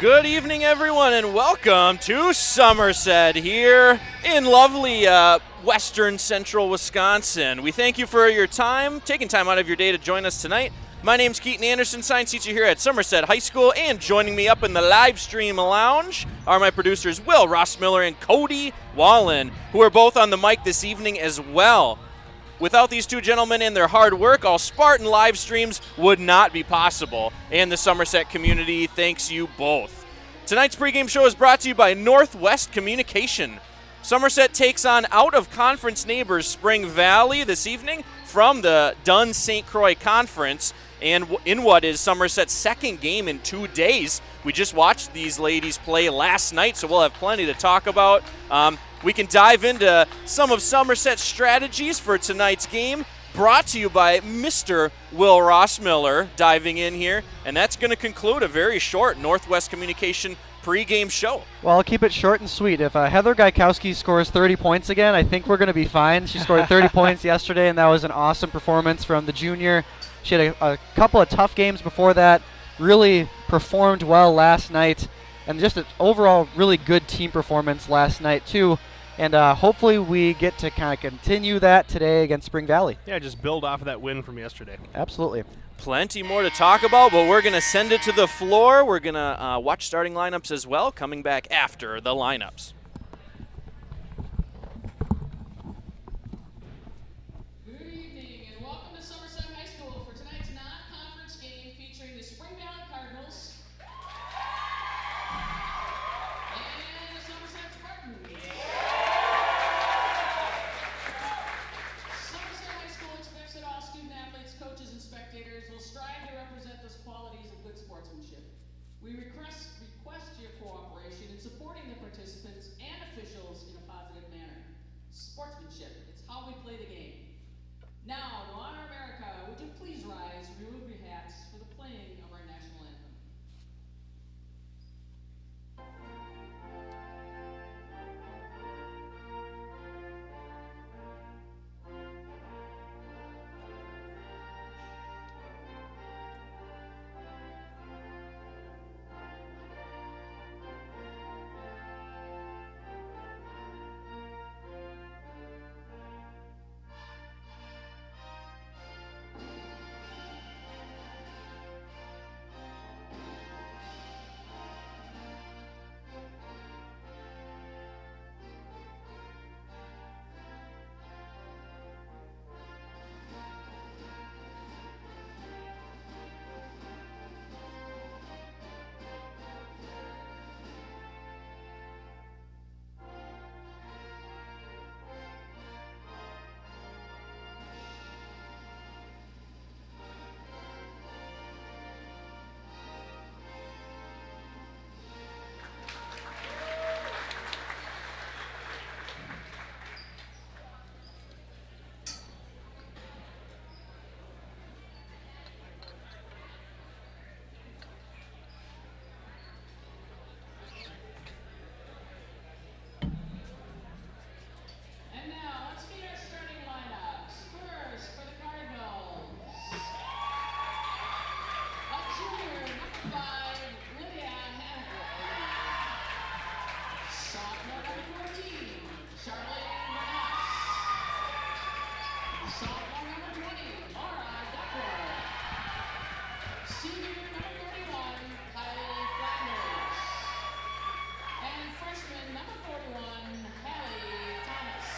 Good evening, everyone, and welcome to Somerset here in lovely western central Wisconsin. We thank you for your time, taking time out of your day to join us tonight. My name's Keaton Anderson, science teacher here at Somerset High School, and joining me up in the live stream lounge are my producers Will Rossmiller and Cody Wallen, who are both on the mic this evening as well. Without these two gentlemen and their hard work, all Spartan live streams would not be possible, and the Somerset community thanks you both. Tonight's pregame show is brought to you by Northwest Communication. Somerset takes on out-of-conference neighbors Spring Valley this evening from the Dunn-St. Croix Conference, and in what is Somerset's second game in 2 days. We just watched these ladies play last night, so we'll have plenty to talk about. We can dive into some of Somerset's strategies for tonight's game, brought to you by Mr. Will Rossmiller diving in here, and that's going to conclude a very short Northwest Communication pregame show. Well, I'll keep it short and sweet. If Heather Gaikowski scores 30 points again, I think we're going to be fine. She scored 30 points yesterday, and that was an awesome performance from the junior. She had a couple of tough games before that, really performed well last night, and just an overall really good team performance last night too. And hopefully we get to kind of continue that today against Spring Valley. Yeah, just build off of that win from yesterday. Absolutely. Plenty more to talk about, but we're going to send it to the floor. We're going to watch starting lineups as well, coming back after the lineups. Good evening and welcome to Somerset High School for tonight's non-conference game featuring the Spring Valley Cardinals and the Somerset Spartans. Somerset High School expects that all student athletes, coaches, and spectators will strive to represent those qualities of good sportsmanship. We request your cooperation in supporting the participants and officials in a positive manner. Sportsmanship, it's how we play the game. Now, to honor America, would you please rise, remove your hats for the playing of our national anthem. And now, let's meet our starting lineups. First, for the Cardinals, a junior, number 5, Lydia Hannaford. Sophomore, number 14, Charlene Monash. Sophomore, number 20, Laura Duckworth. Senior, number 31, Kylie Flanders. And freshman, number 41, Hallie Thomas.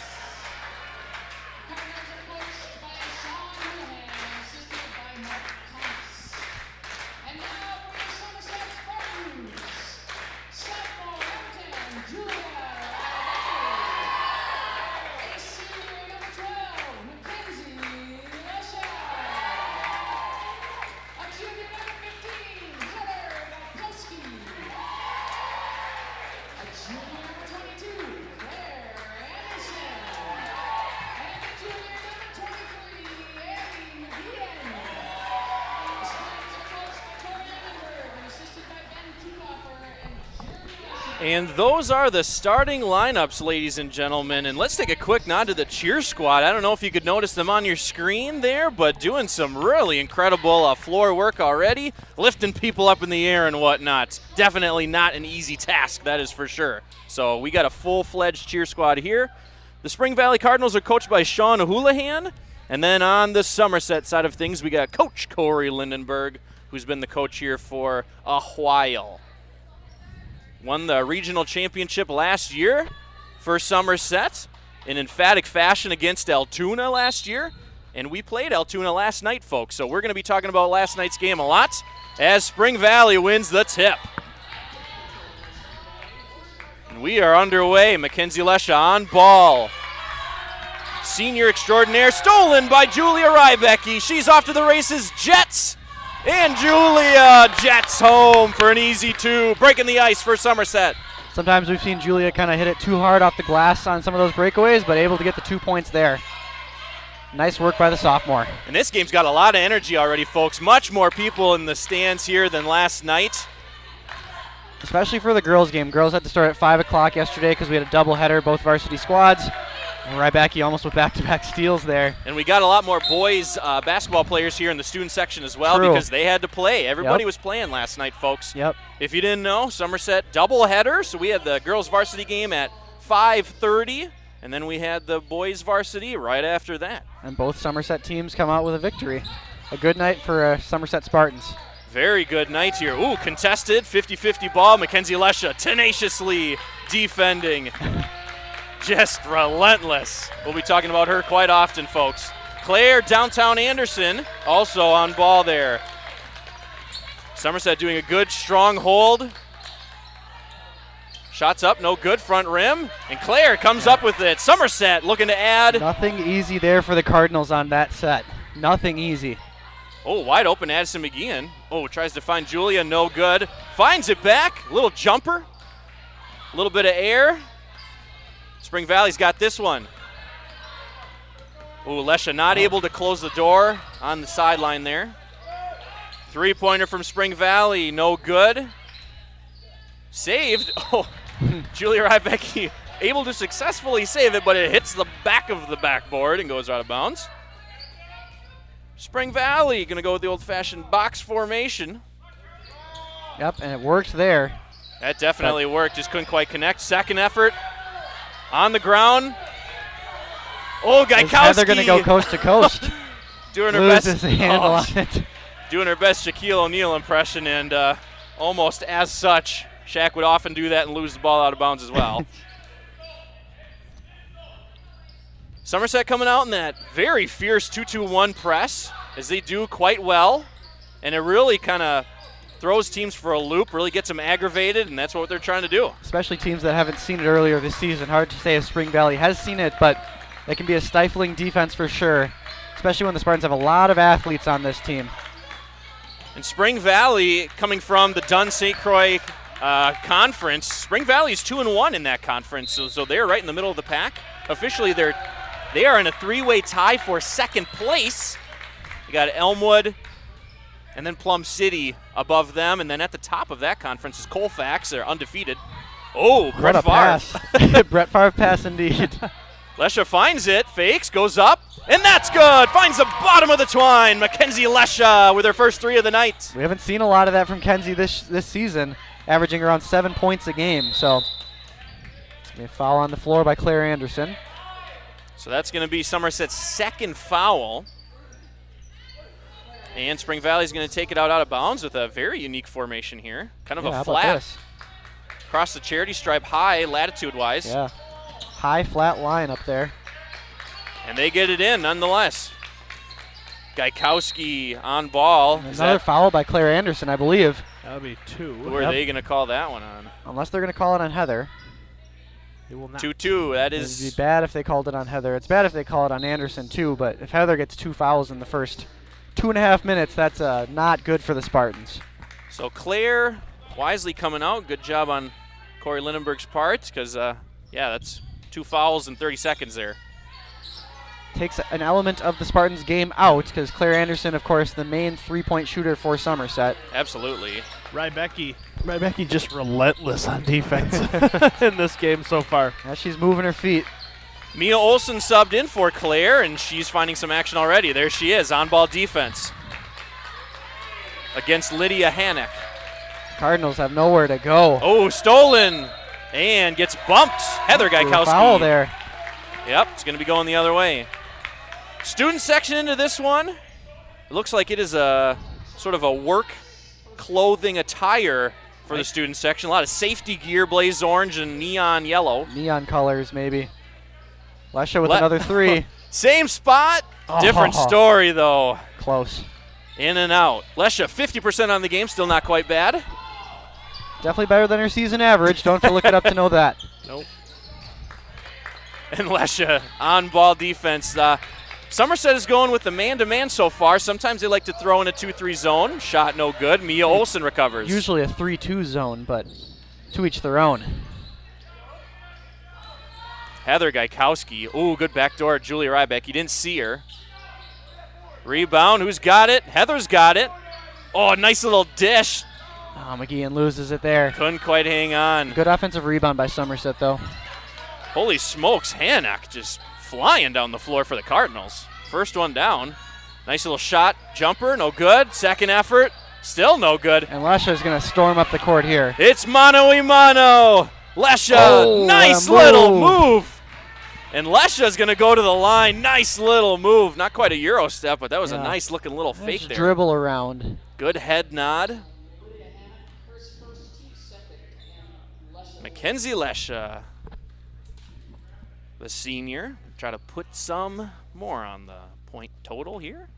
The Cardinals are coached by Sean Houlihan and assisted by Mark Thomas. And now for the Somerset Spartans, sophomore, number 10, Julia Riley. A senior, number 12, Mackenzie And those are the starting lineups, ladies and gentlemen. And let's take a quick nod to the cheer squad. I don't know if you could notice them on your screen there, but doing some really incredible floor work already, lifting people up in the air and whatnot. Definitely not an easy task, that is for sure. So we got a full-fledged cheer squad here. The Spring Valley Cardinals are coached by Sean Houlihan. And then on the Somerset side of things, we got Coach Corey Lindenberg, who's been the coach here for a while. Won the regional championship last year for Somerset in emphatic fashion against Altoona last year. And we played Altoona last night, folks. So we're going to be talking about last night's game a lot as Spring Valley wins the tip. And we are underway. Mackenzie Lesha on ball. Senior extraordinaire stolen by Julia Rybecki. She's off to the races. Jets. And Julia jets home for an easy 2, breaking the ice for Somerset. Sometimes we've seen Julia kind of hit it too hard off the glass on some of those breakaways, but able to get the 2 points there. Nice work by the sophomore. And this game's got a lot of energy already, folks. Much more people in the stands here than last night. Especially for the girls' game. Girls had to start at 5 o'clock yesterday because we had a doubleheader, both varsity squads. And Rybecki almost with back-to-back steals there. And we got a lot more boys basketball players here in the student section as well. True. Because they had to play. Everybody was playing last night, folks. Yep. If you didn't know, Somerset doubleheader. So we had the girls varsity game at 5:30, and then we had the boys varsity right after that. And both Somerset teams come out with a victory. A good night for Somerset Spartans. Very good night here. Ooh, contested, 50-50 ball. Mackenzie Lesha tenaciously defending. Just relentless. We'll be talking about her quite often, folks. Claire Downtown Anderson also on ball there. Somerset doing a good, strong hold. Shots up, no good, front rim. And Claire comes up with it. Somerset looking to add. Nothing easy there for the Cardinals on that set. Nothing easy. Oh, wide open, Addison McGeehan. Oh, tries to find Julia, no good. Finds it back, little jumper. A little bit of air. Spring Valley's got this one. Ooh, Lesha not able to close the door on the sideline there. Three-pointer from Spring Valley, no good. Saved. Oh, Julia Rybecki able to successfully save it, but it hits the back of the backboard and goes out of bounds. Spring Valley going to go with the old-fashioned box formation. Yep, and it worked there. That definitely worked, just couldn't quite connect. Second effort. On the ground. Oh, Gaikowski. They're going to go coast to coast. Doing her Loses best. the handle on it. Doing her best Shaquille O'Neal impression, and almost as such, Shaq would often do that and lose the ball out of bounds as well. Somerset coming out in that very fierce 2-2-1 press, as they do quite well, and it really kind of throws teams for a loop, really gets them aggravated, and that's what they're trying to do. Especially teams that haven't seen it earlier this season. Hard to say if Spring Valley has seen it, but it can be a stifling defense for sure, especially when the Spartans have a lot of athletes on this team. And Spring Valley, coming from the Dunn St. Croix conference, Spring Valley is 2-1 in that conference, so they're right in the middle of the pack. Officially, they are in a three-way tie for second place. You got Elmwood, and then Plum City above them, and then at the top of that conference is Colfax. They're undefeated. Oh, Brett Favre. Pass. Brett Favre pass indeed. Lesha finds it, fakes, goes up, and that's good. Finds the bottom of the twine. Mackenzie Lesha with her first 3 of the night. We haven't seen a lot of that from Kenzie this season, averaging around 7 points a game. So a foul on the floor by Claire Anderson. So that's going to be Somerset's second foul. And Spring Valley's going to take it out of bounds with a very unique formation here. Kind of a flat. Across the charity stripe high, latitude-wise. Yeah. High, flat line up there. And they get it in nonetheless. Gaikowski on ball. Another foul by Claire Anderson, I believe. That would be 2. Who are they going to call that one on? Unless they're going to call it on Heather. They will not. 2-2. That is. It'd be bad if they called it on Heather. It's bad if they call it on Anderson too, but if Heather gets 2 fouls in the first 2.5 minutes, that's not good for the Spartans. So Claire wisely coming out. Good job on Corey Lindenberg's part, because, yeah, that's 2 fouls in 30 seconds there. Takes an element of the Spartans' game out, because Claire Anderson, of course, the main 3-point shooter for Somerset. Absolutely. Rybecki Becky just relentless on defense in this game so far. Yeah, she's moving her feet. Mia Olsen subbed in for Claire, and she's finding some action already. There she is, on-ball defense against Lydia Hannock. Cardinals have nowhere to go. Oh, stolen, and gets bumped. Heather Gaikowski. Foul there. Yep, it's going to be going the other way. Student section into this one. It looks like it is a sort of a work clothing attire for the student section. A lot of safety gear, blaze orange and neon yellow. Neon colors, maybe. Lesha with another three. Same spot, different story though. Close. In and out. Lesha 50% on the game, still not quite bad. Definitely better than her season average. Don't have to look it up to know that. Nope. And Lesha on ball defense. Somerset is going with the man-to-man so far. Sometimes they like to throw in a 2-3 zone. Shot no good. Mia Olsen recovers. Usually a 3-2 zone, but to each their own. Heather Gaikowski. Ooh, good backdoor. Julia Ryback. You didn't see her. Rebound. Who's got it? Heather's got it. Oh, nice little dish. Oh, McGeehan loses it there. Couldn't quite hang on. Good offensive rebound by Somerset, though. Holy smokes, Hannock just flying down the floor for the Cardinals. First one down. Nice little shot. Jumper, no good. Second effort, still no good. And Lesha is going to storm up the court here. It's mano-a-mano. Lesha, nice little move. And Lesha's going to go to the line. Nice little move. Not quite a Euro step, but that was a nice looking little fake Just there. dribble around. Good head nod. Mackenzie Lesha, the senior, try to put some more on the point total here.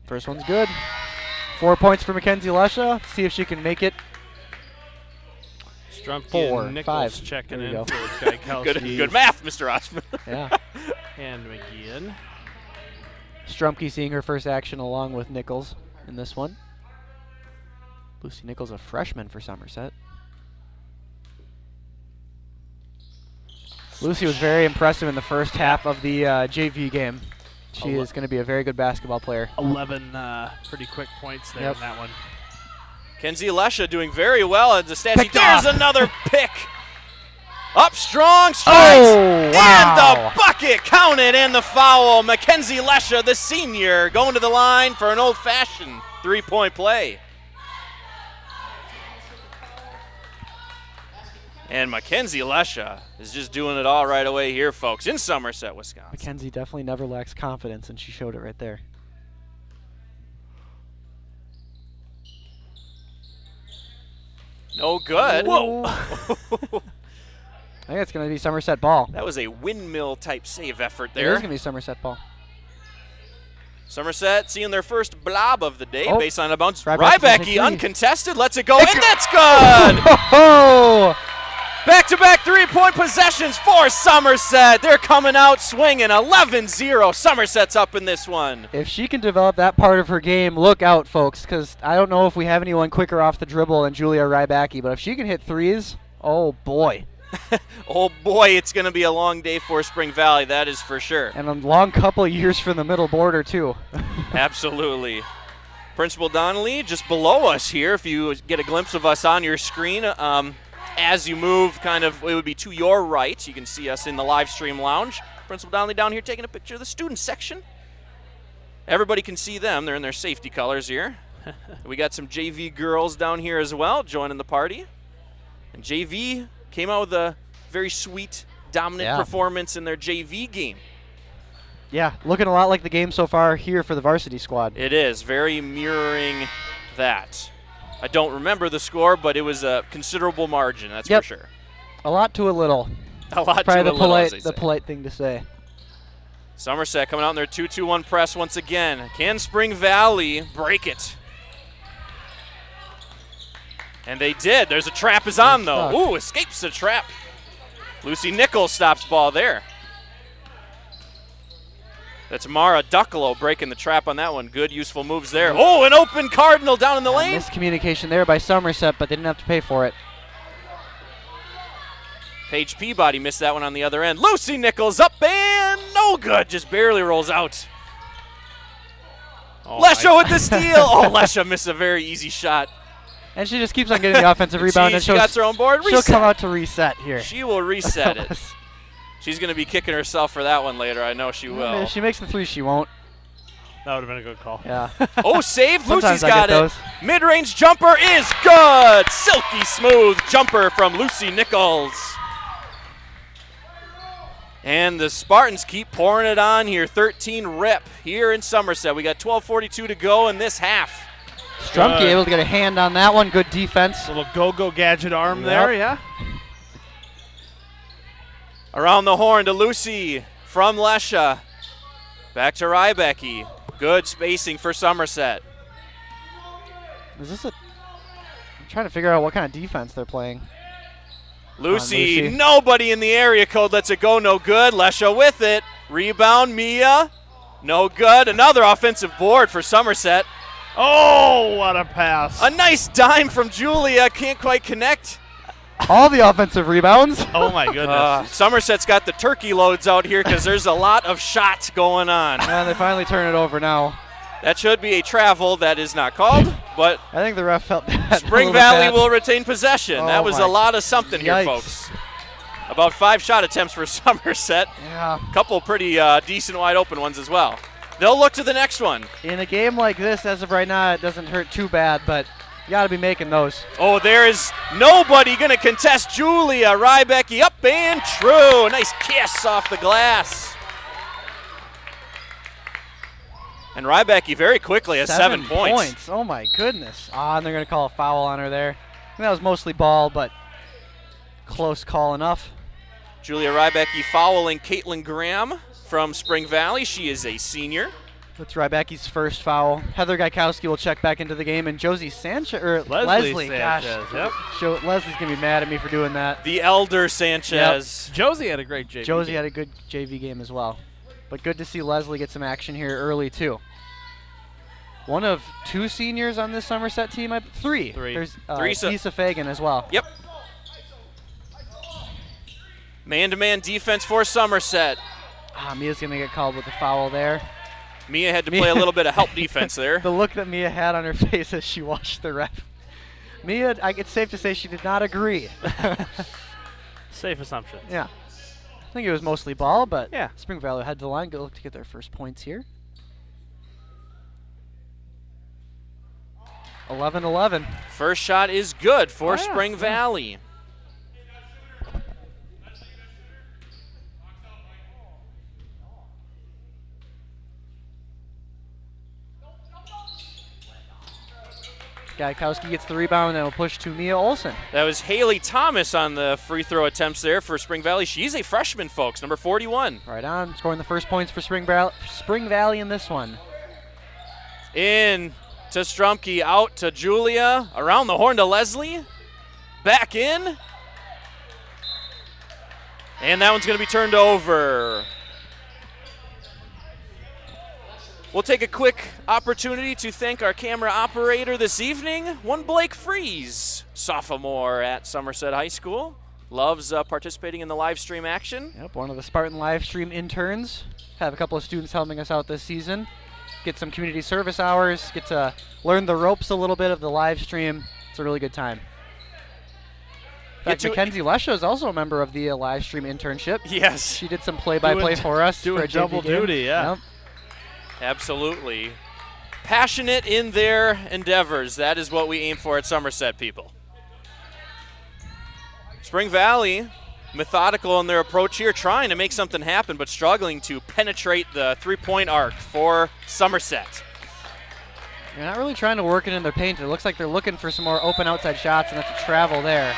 First one's good. 4 points for Mackenzie Lesha. See if she can make it. Strumpke 4, and Nichols 5. checking There in you go. for Gaikowski. Good math, Mr. Osman. Yeah. And McGeehan. Strumpke seeing her first action along with Nichols in this one. Lucy Nichols, a freshman for Somerset. Lucy was very impressive in the first half of the JV game. She is going to be a very good basketball player. 11 pretty quick points there in that one. Kenzie Lesha doing very well at the stats. Picked There's off. another pick. Up strong, strikes, Oh, and wow. the bucket counted, and the foul. Mackenzie Lesha, the senior, going to the line for an old-fashioned three-point play. And Mackenzie Lesha is just doing it all right away here, folks, in Somerset, Wisconsin. Mackenzie definitely never lacks confidence, and she showed it right there. No good. Whoa. I think it's going to be Somerset ball. That was a windmill-type save effort It is there. going to be Somerset ball. Somerset seeing their first blob of the day, Oh. baseline of bounds. Rybacky Rybacky for uncontested, lets it go, and that's good! Oh! Back-to-back three-point possessions for Somerset. They're coming out swinging 11-0. Somerset's up in this one. If she can develop that part of her game, look out, folks, because I don't know if we have anyone quicker off the dribble than Julia Rybacky, but if she can hit threes, oh boy. Oh boy, it's going to be a long day for Spring Valley, that is for sure. And a long couple of years from the middle border, too. Absolutely. Principal Donnelly just below us here, if you get a glimpse of us on your screen. As you move, kind of, it would be to your right. You can see us in the live stream lounge. Principal Donnelly down here taking a picture of the student section. Everybody can see them. They're in their safety colors here. We got some JV girls down here as well joining the party. And JV came out with a very sweet, dominant performance in their JV game. Yeah, looking a lot like the game so far here for the varsity squad. It is, very mirroring that. I don't remember the score, but it was a considerable margin, that's for sure. A lot to a little. A lot Probably to a little, as they the say. polite thing to say. Somerset coming out in their 2-2-1 press once again. Can Spring Valley break it? And they did. There's a trap is on, though. Ooh, escapes the trap. Lucy Nichols stops ball there. That's Mara Ducklow breaking the trap on that one. Good, useful moves there. Oh, an open Cardinal down in the lane. Miscommunication there by Somerset, but they didn't have to pay for it. Paige Peabody missed that one on the other end. Lucy Nichols up and no good. Just barely rolls out. Oh, Lesha with the steal. Oh, Lesha missed a very easy shot. And she just keeps on getting the offensive rebound. She And she'll, got her own board. she'll Reset. come out to reset here. She will reset it. She's going to be kicking herself for that one later. I know she will. If she makes the three, she won't. That would have been a good call. Yeah. Oh, save. Sometimes Lucy's I got get it. those. Mid-range jumper is good. Silky smooth jumper from Lucy Nichols. And the Spartans keep pouring it on here. 13 rip here in Somerset. We got 12:42 to go in this half. Strumke able to get a hand on that one. Good defense. Little go-go gadget arm there, yeah. Around the horn to Lucy from Lesha. Back to Rybecki. Good spacing for Somerset. Is this a? I'm trying to figure out what kind of defense they're playing. Lucy, Lucy. Nobody in the area code lets it go, no good. Lesha with it. Rebound, Mia. No good. Another offensive board for Somerset. Oh, what a pass. A nice dime from Julia. Can't quite connect. All the offensive rebounds. Oh, my goodness. Somerset's got the turkey loads out here because there's a lot of shots going on. And they finally turn it over now. That should be a travel. That is not called, but I think the ref felt bad. Spring Valley will retain possession. Oh that was my a lot of something here, Yikes. folks. About 5 shot attempts for Somerset. Yeah. Couple pretty decent wide open ones as well. They'll look to the next one. In a game like this, as of right now, it doesn't hurt too bad, but you got to be making those. Oh, there is nobody going to contest Julia. Rybecki up and true. Nice kiss off the glass. And Rybecki very quickly has 7 points. Oh, my goodness. And they're going to call a foul on her there. I think that was mostly ball, but close call enough. Julia Rybecki fouling Caitlin Graham from Spring Valley. She is a senior. That's Rybecki's first foul. Heather Gaikowski will check back into the game, and Josie Sanchez, or Leslie, Sanchez, gosh. Yep. Leslie's going to be mad at me for doing that. The elder Sanchez. Josie had a great JV. Josie had a good JV game as well. But good to see Leslie get some action here early, too. One of 2 seniors on this Somerset team. 3. There's Issa Fagan as well. Yep. Man-to-man defense for Somerset. Mia's going to get called with a foul there. Mia had to play a little bit of help defense there. The look that Mia had on her face as she watched the ref. Mia, it's safe to say she did not agree. Safe assumption. Yeah. I think it was mostly ball, but yeah. Spring Valley head to the line. Go look to get their first points here. 11-11. First shot is good for Spring Valley. Gaikowski gets the rebound and will push to Mia Olsen. That was Haley Thomas on the free throw attempts there for Spring Valley. She's a freshman, folks, number 41. Right on, scoring the first points for Spring Valley in this one. In to Strumke, out to Julia, around the horn to Leslie, back in. And that one's going to be turned over. We'll take a quick opportunity to thank our camera operator this evening, one Blake Freeze, sophomore at Somerset High School. Loves participating in the live stream action. Yep, one of the Spartan live stream interns. Have a couple of students helping us out this season. Get some community service hours, get to learn the ropes a little bit of the live stream. It's a really good time. In fact, Mackenzie Lesha is also a member of the live stream internship. Yes. She did some play-by-play for us. Doing double duty, yeah. Yep. Absolutely. Passionate in their endeavors. That is what we aim for at Somerset, people. Spring Valley, methodical in their approach here, trying to make something happen, but struggling to penetrate the three-point arc for Somerset. They're not really trying to work it in their paint. It looks like they're looking for some more open outside shots, and that's a travel there.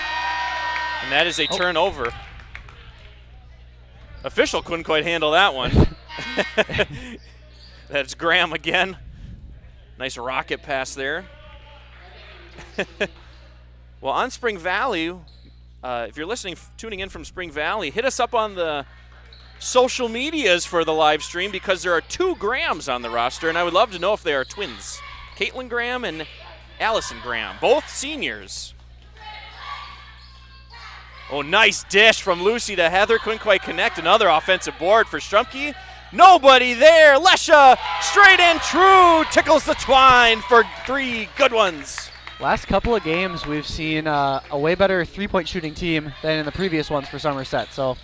And that is a turnover. Official couldn't quite handle that one. That's Graham again. Nice rocket pass there. Well, on Spring Valley, if you're listening, tuning in from Spring Valley, hit us up on the social medias for the live stream because there are 2 Grahams on the roster, and I would love to know if they are twins. Caitlin Graham and Allison Graham, both seniors. Oh, nice dish from Lucy to Heather. Couldn't quite connect. Another offensive board for Strumke. Nobody there. Lesha straight and true. Tickles the twine for 3 good ones. Last couple of games, we've seen a way better three-point shooting team than in the previous ones for Somerset. So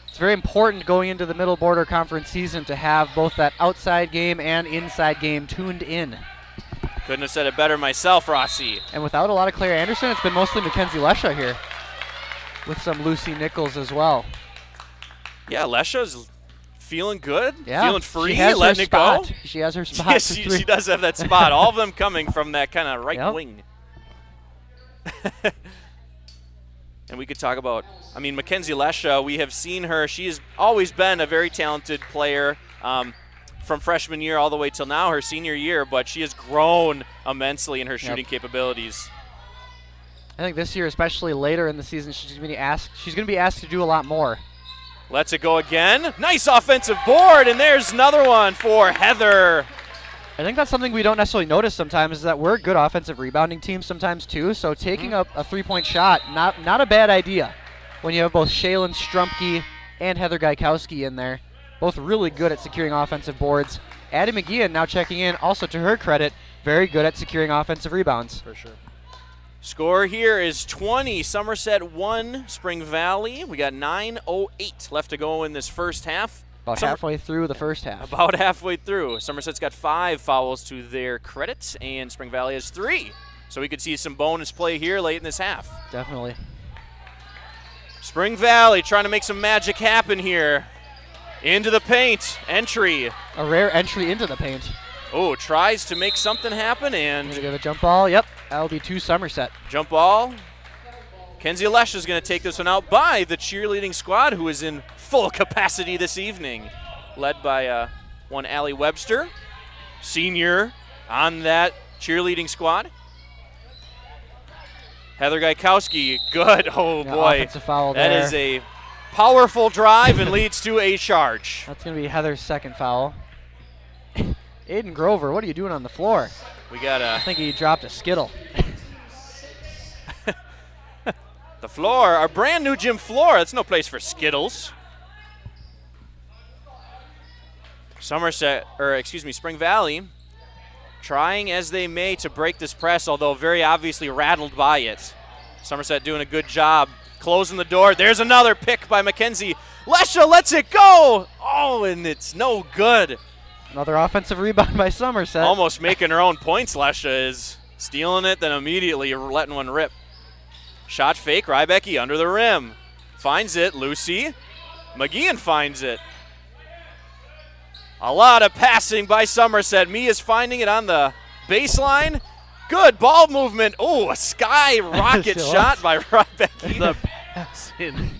it's very important going into the Middle Border Conference season to have both that outside game and inside game tuned in. Couldn't have said it better myself, Rossi. And without a lot of Claire Anderson, it's been mostly Mackenzie Lesha here with some Lucy Nichols as well. Yeah, Lesha's feeling good, Yeah, feeling free, she has letting her it go. spot. She has her spot. Yes, for 3. she does have that spot. All of them coming from that kind of right Yep. wing. And we could talk about, I mean, Mackenzie Lesha, we have seen her. She has always been a very talented player from freshman year all the way till now, her senior year, but she has grown immensely in her shooting capabilities. I think this year, especially later in the season, she's going to be asked to do a lot more. Lets it go again. Nice offensive board, and there's another one for Heather. I think that's something we don't necessarily notice sometimes, is that we're a good offensive rebounding team sometimes too, so taking a three-point shot, not a bad idea when you have both Shaylin Strumpke and Heather Gaikowski in there. Both really good at securing offensive boards. Addie McGeehan now checking in, also to her credit, very good at securing offensive rebounds. For sure. Score here is 20, Somerset 1, Spring Valley. We got 9:08 left to go in this first half. About halfway through the first half. About halfway through. Somerset's got 5 fouls to their credit, and Spring Valley has 3. So we could see some bonus play here late in this half. Definitely. Spring Valley trying to make some magic happen here. Into the paint, entry. A rare entry into the paint. Oh, tries to make something happen, and Gonna give a jump ball. Yep, that'll be 2 Somerset. jump ball. Kenzie Lesh is going to take this one out by the cheerleading squad, who is in full capacity this evening, led by one Allie Webster, senior on that cheerleading squad. Heather Gaikowski, good. Oh Yeah, boy, offensive foul that there. is a powerful drive and leads to a charge. That's gonna be Heather's second foul. Aiden Grover, what are you doing on the floor? We got I think he dropped a Skittle. the floor, our brand new gym floor. That's no place for Skittles. Spring Valley, trying as they may to break this press, although very obviously rattled by it. Somerset doing a good job closing the door. There's another pick by Mackenzie. Lesha lets it go. Oh, and it's no good. Another offensive rebound by Somerset. Almost making her own points. Lesha is stealing it, then immediately letting one rip. Shot fake, Rybecki under the rim. Finds it, Lucy. McGeehan finds it. A lot of passing by Somerset. Mia's finding it on the baseline. Good ball movement. Oh, a sky rocket shot by Rybecki. The passing.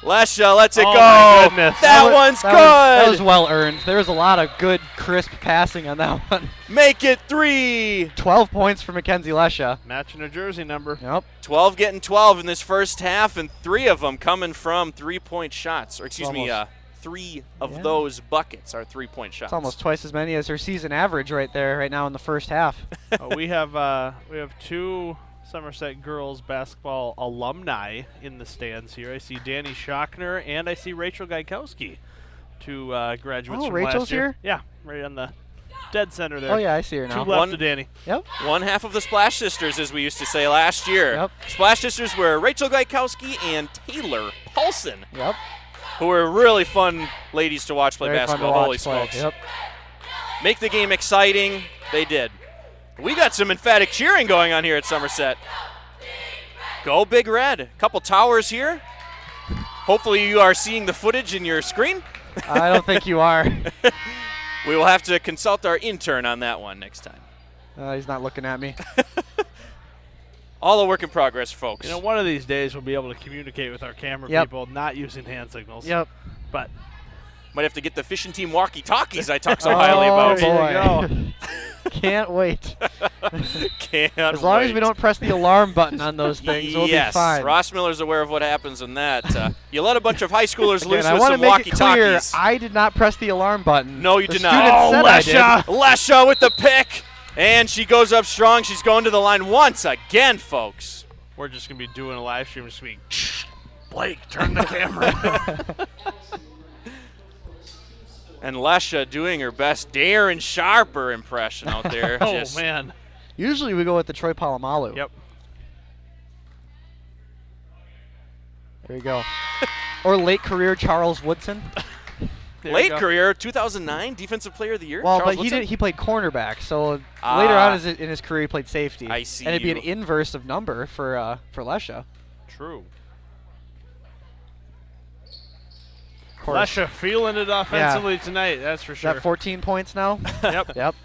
Lesha lets it Oh go. my goodness. That one's good. That was well earned. There was a lot of good, crisp passing on that one. Make it 3. 12 points for Mackenzie Lesha. Matching a jersey number. Yep. 12 getting 12 in this first half, and 3 of them coming from three-point shots. Or excuse me, 3 of those buckets are three-point shots. It's almost twice as many as her season average right there, right now in the first half. We have 2 Somerset girls basketball alumni in the stands here. I see Danny Schockner and I see Rachel Gaikowski, 2 graduates from Rachel's last year. here? Yeah, right on the dead center there. Oh, yeah, I see her 2 now. left to Danny. Yep. One half of the Splash Sisters, as we used to say last year. Yep. Splash Sisters were Rachel Gaikowski and Taylor Paulson, Yep. who were really fun ladies to watch play Very fun to basketball. watch Holy play. smokes. Yep. Make the game exciting. They did. We got some emphatic cheering going on here at Somerset. Go Big Red. Couple towers here. Hopefully you are seeing the footage in your screen. I don't think you are. We will have to consult our intern on that one next time. He's not looking at me. All a work in progress, folks. You know, one of these days we'll be able to communicate with our camera Yep. people not using hand signals. Yep. But Might have to get the fishing team walkie-talkies I talk so highly about. Oh, boy. There you Can't wait. Can't As long as we wait. don't press the alarm button on those things, we'll yes, be fine. Ross Miller's aware of what happens in that. You let a bunch of high schoolers loose And I with want to some make it clear, walkie-talkies. I did not press the alarm button. No, you The did not. student Oh, said I did. Lesha with the pick. And she goes up strong. She's going to the line once again, folks. we're just going to be doing a live stream this week. Blake, turn the camera. And Lesha doing her best Darren Sharper impression out there. Oh, man. Usually we go with the Troy Polamalu. Yep. There you go. Or late career Charles Woodson. Late career, 2009 Defensive Player of the Year. Well, Charles but Woodson? he played cornerback, so later on in his career he played safety. I see. And it'd be an inverse of number for Lesha. True. Of course. Lesha feeling it offensively tonight, that's for Is sure. that 14 points now? Yep. Yep.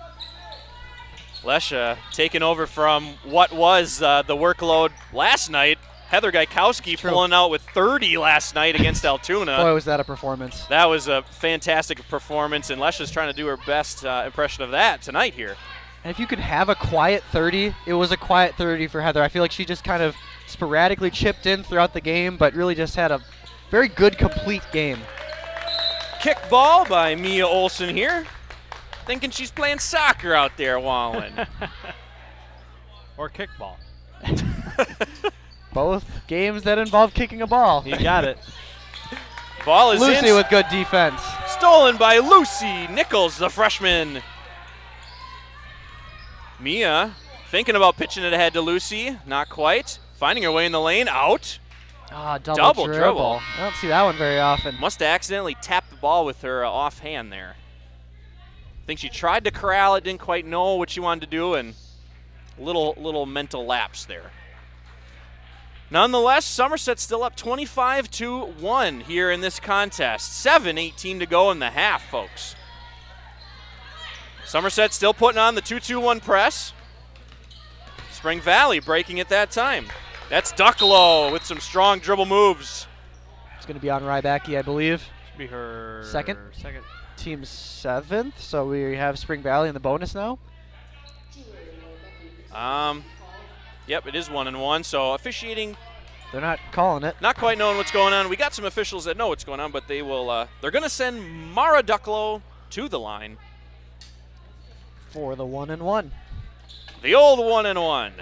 Lesha taking over from what was the workload last night. Heather Gaikowski pulling out with 30 last night against Altoona. Boy, was that a performance. That was a fantastic performance, and Lesha's trying to do her best impression of that tonight here. And if you could have a quiet 30, it was a quiet 30 for Heather. I feel like she just kind of sporadically chipped in throughout the game, but really just had a very good, complete game. Kick ball by Mia Olson here. Thinking she's playing soccer out there, Wallen. Or kickball. Both games that involve kicking a ball. You got it. Ball is Lucy in. with good defense. Stolen by Lucy Nichols, the freshman. Mia thinking about pitching it ahead to Lucy. Not quite. Finding her way in the lane. Out. Ah, Double dribble. dribble. I don't see that one very often. Must have accidentally tapped the ball with her offhand there. I think she tried to corral it, didn't quite know what she wanted to do, and little mental lapse there. Nonetheless, Somerset still up 25-1 here in this contest. 7:18 to go in the half, folks. Somerset still putting on the 2-2-1 press. Spring Valley breaking it that time. That's Ducklow with some strong dribble moves. It's going to be on Rybacki, I believe. Should be her Second. Second. Team 7th, so we have Spring Valley in the bonus now. Yep, it is 1-1. So officiating, They're not calling it. not quite knowing what's going on. We got some officials that know what's going on, but they will. They're going to send Mara Ducklow to the line. For the 1-1. The old 1-1.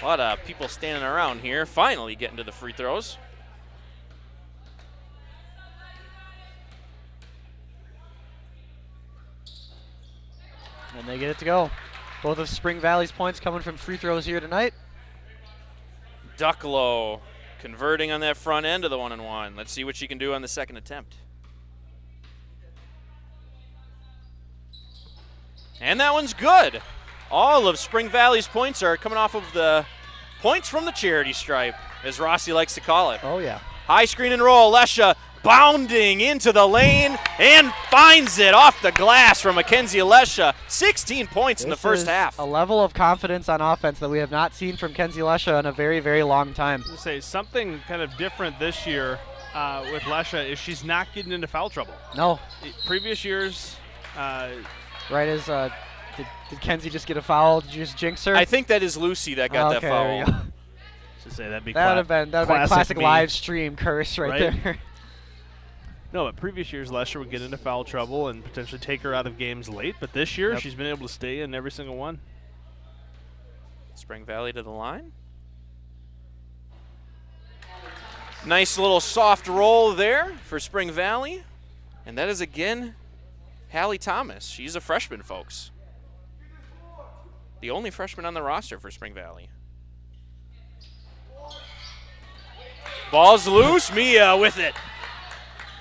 A lot of people standing around here, finally getting to the free throws. And they get it to go. Both of Spring Valley's points coming from free throws here tonight. Ducklow converting on that front end of the 1-1. Let's see what she can do on the second attempt. And that one's good. All of Spring Valley's points are coming off of the points from the charity stripe, as Rossi likes to call it. Oh, yeah. High screen and roll. Lesha bounding into the lane and finds it off the glass from Mackenzie Lesha. 16 points in the first half. A level of confidence on offense that we have not seen from Kenzie Lesha in a very, very long time. I was gonna say something kind of different this year with Lesha is she's not getting into foul trouble. No. Previous years, Right as did Kenzie just get a foul? Did you just jinx her? I think that is Lucy that got that Okay, there you foul. go. to say that'd be That would have been classic me. live stream curse right there. No, but previous years, Lesher would get into foul trouble and potentially take her out of games late. But this year, she's been able to stay in every single one. Spring Valley to the line. Nice little soft roll there for Spring Valley. And that is again Hallie Thomas. She's a freshman, folks. The only freshman on the roster for Spring Valley. Ball's loose. Mia with it.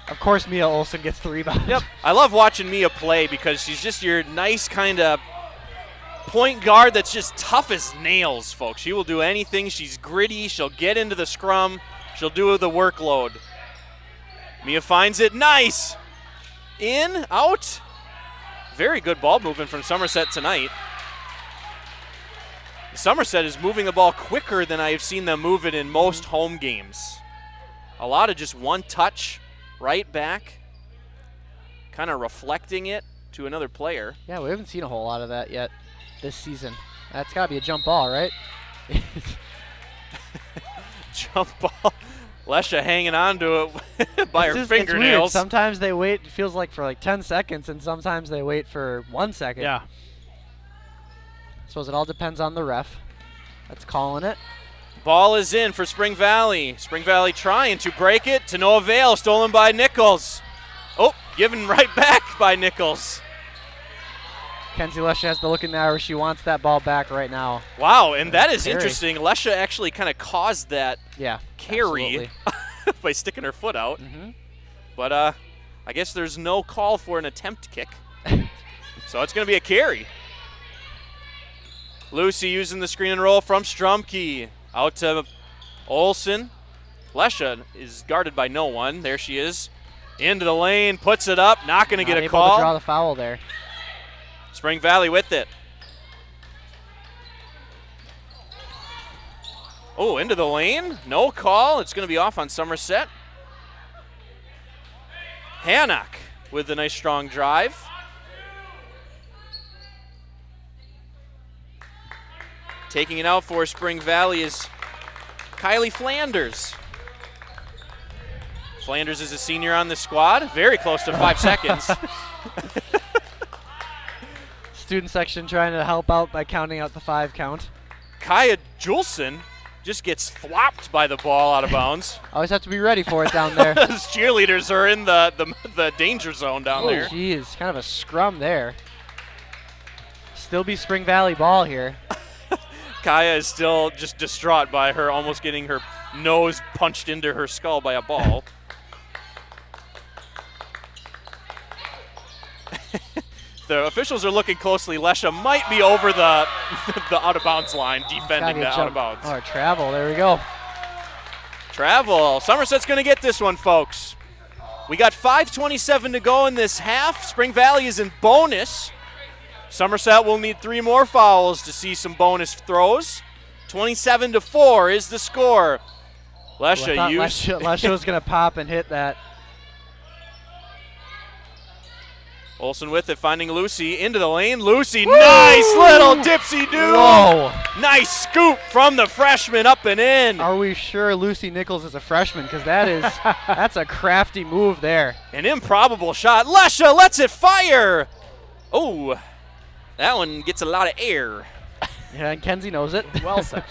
Of course, Mia Olson gets the rebound. Yep. I love watching Mia play because she's just your nice kind of point guard that's just tough as nails, folks. She will do anything. She's gritty. She'll get into the scrum. She'll do the workload. Mia finds it. Nice. In, out. Very good ball movement from Somerset tonight. Somerset is moving the ball quicker than I have seen them move it in most home games. A lot of just one touch right back, kind of reflecting it to another player. Yeah, we haven't seen a whole lot of that yet this season. That's got to be a jump ball, right? Jump ball. Lesha hanging on to it by her It's weird. fingernails. Sometimes they wait, it feels like for like 10 seconds, and sometimes they wait for 1 second. Yeah. I suppose it all depends on the ref that's calling it. Ball is in for Spring Valley. Spring Valley trying to break it to no avail. Stolen by Nichols. Oh, given right back by Nichols. Kenzie Lesha has the look in there where she wants that ball back right now. Wow, and that is Carry. interesting. Lesha actually kind of caused that carry by sticking her foot out. But I guess there's no call for an attempt kick. So it's going to be a carry. Lucy using the screen and roll from Strumke. Out to Olsen. Lesha is guarded by no one. There she is. Into the lane, puts it up. Not going to get a able call. to draw the foul there. Spring Valley with it. Oh, into the lane. No call. It's going to be off on Somerset. Hannock with a nice strong drive. Taking it out for Spring Valley is Kylie Flanders. Flanders is a senior on the squad. Very close to 5 seconds. Student section trying to help out by counting out the 5 count. Kaya Julson just gets flopped by the ball out of bounds. Always have to be ready for it down there. Those cheerleaders are in the danger zone down there. Geez, kind of a scrum there. Still be Spring Valley ball here. Kaya is still just distraught by her almost getting her nose punched into her skull by a ball. The officials are looking closely. Lesha might be over the out-of-bounds line, defending the out-of-bounds. Oh, travel. There we go. Travel. Somerset's going to get this one, folks. We got 5:27 to go in this half. Spring Valley is in bonus. Somerset will need 3 more fouls to see some bonus throws. 27-4 is the score. Lesha was going to pop and hit that. Olsen with it, finding Lucy into the lane. Lucy, nice little dipsy-do. Whoa. Nice scoop from the freshman up and in. Are we sure Lucy Nichols is a freshman? Because that's a crafty move there. An improbable shot. Lesha lets it fire. Oh, that one gets a lot of air. Yeah, and Kenzie knows it. Well said.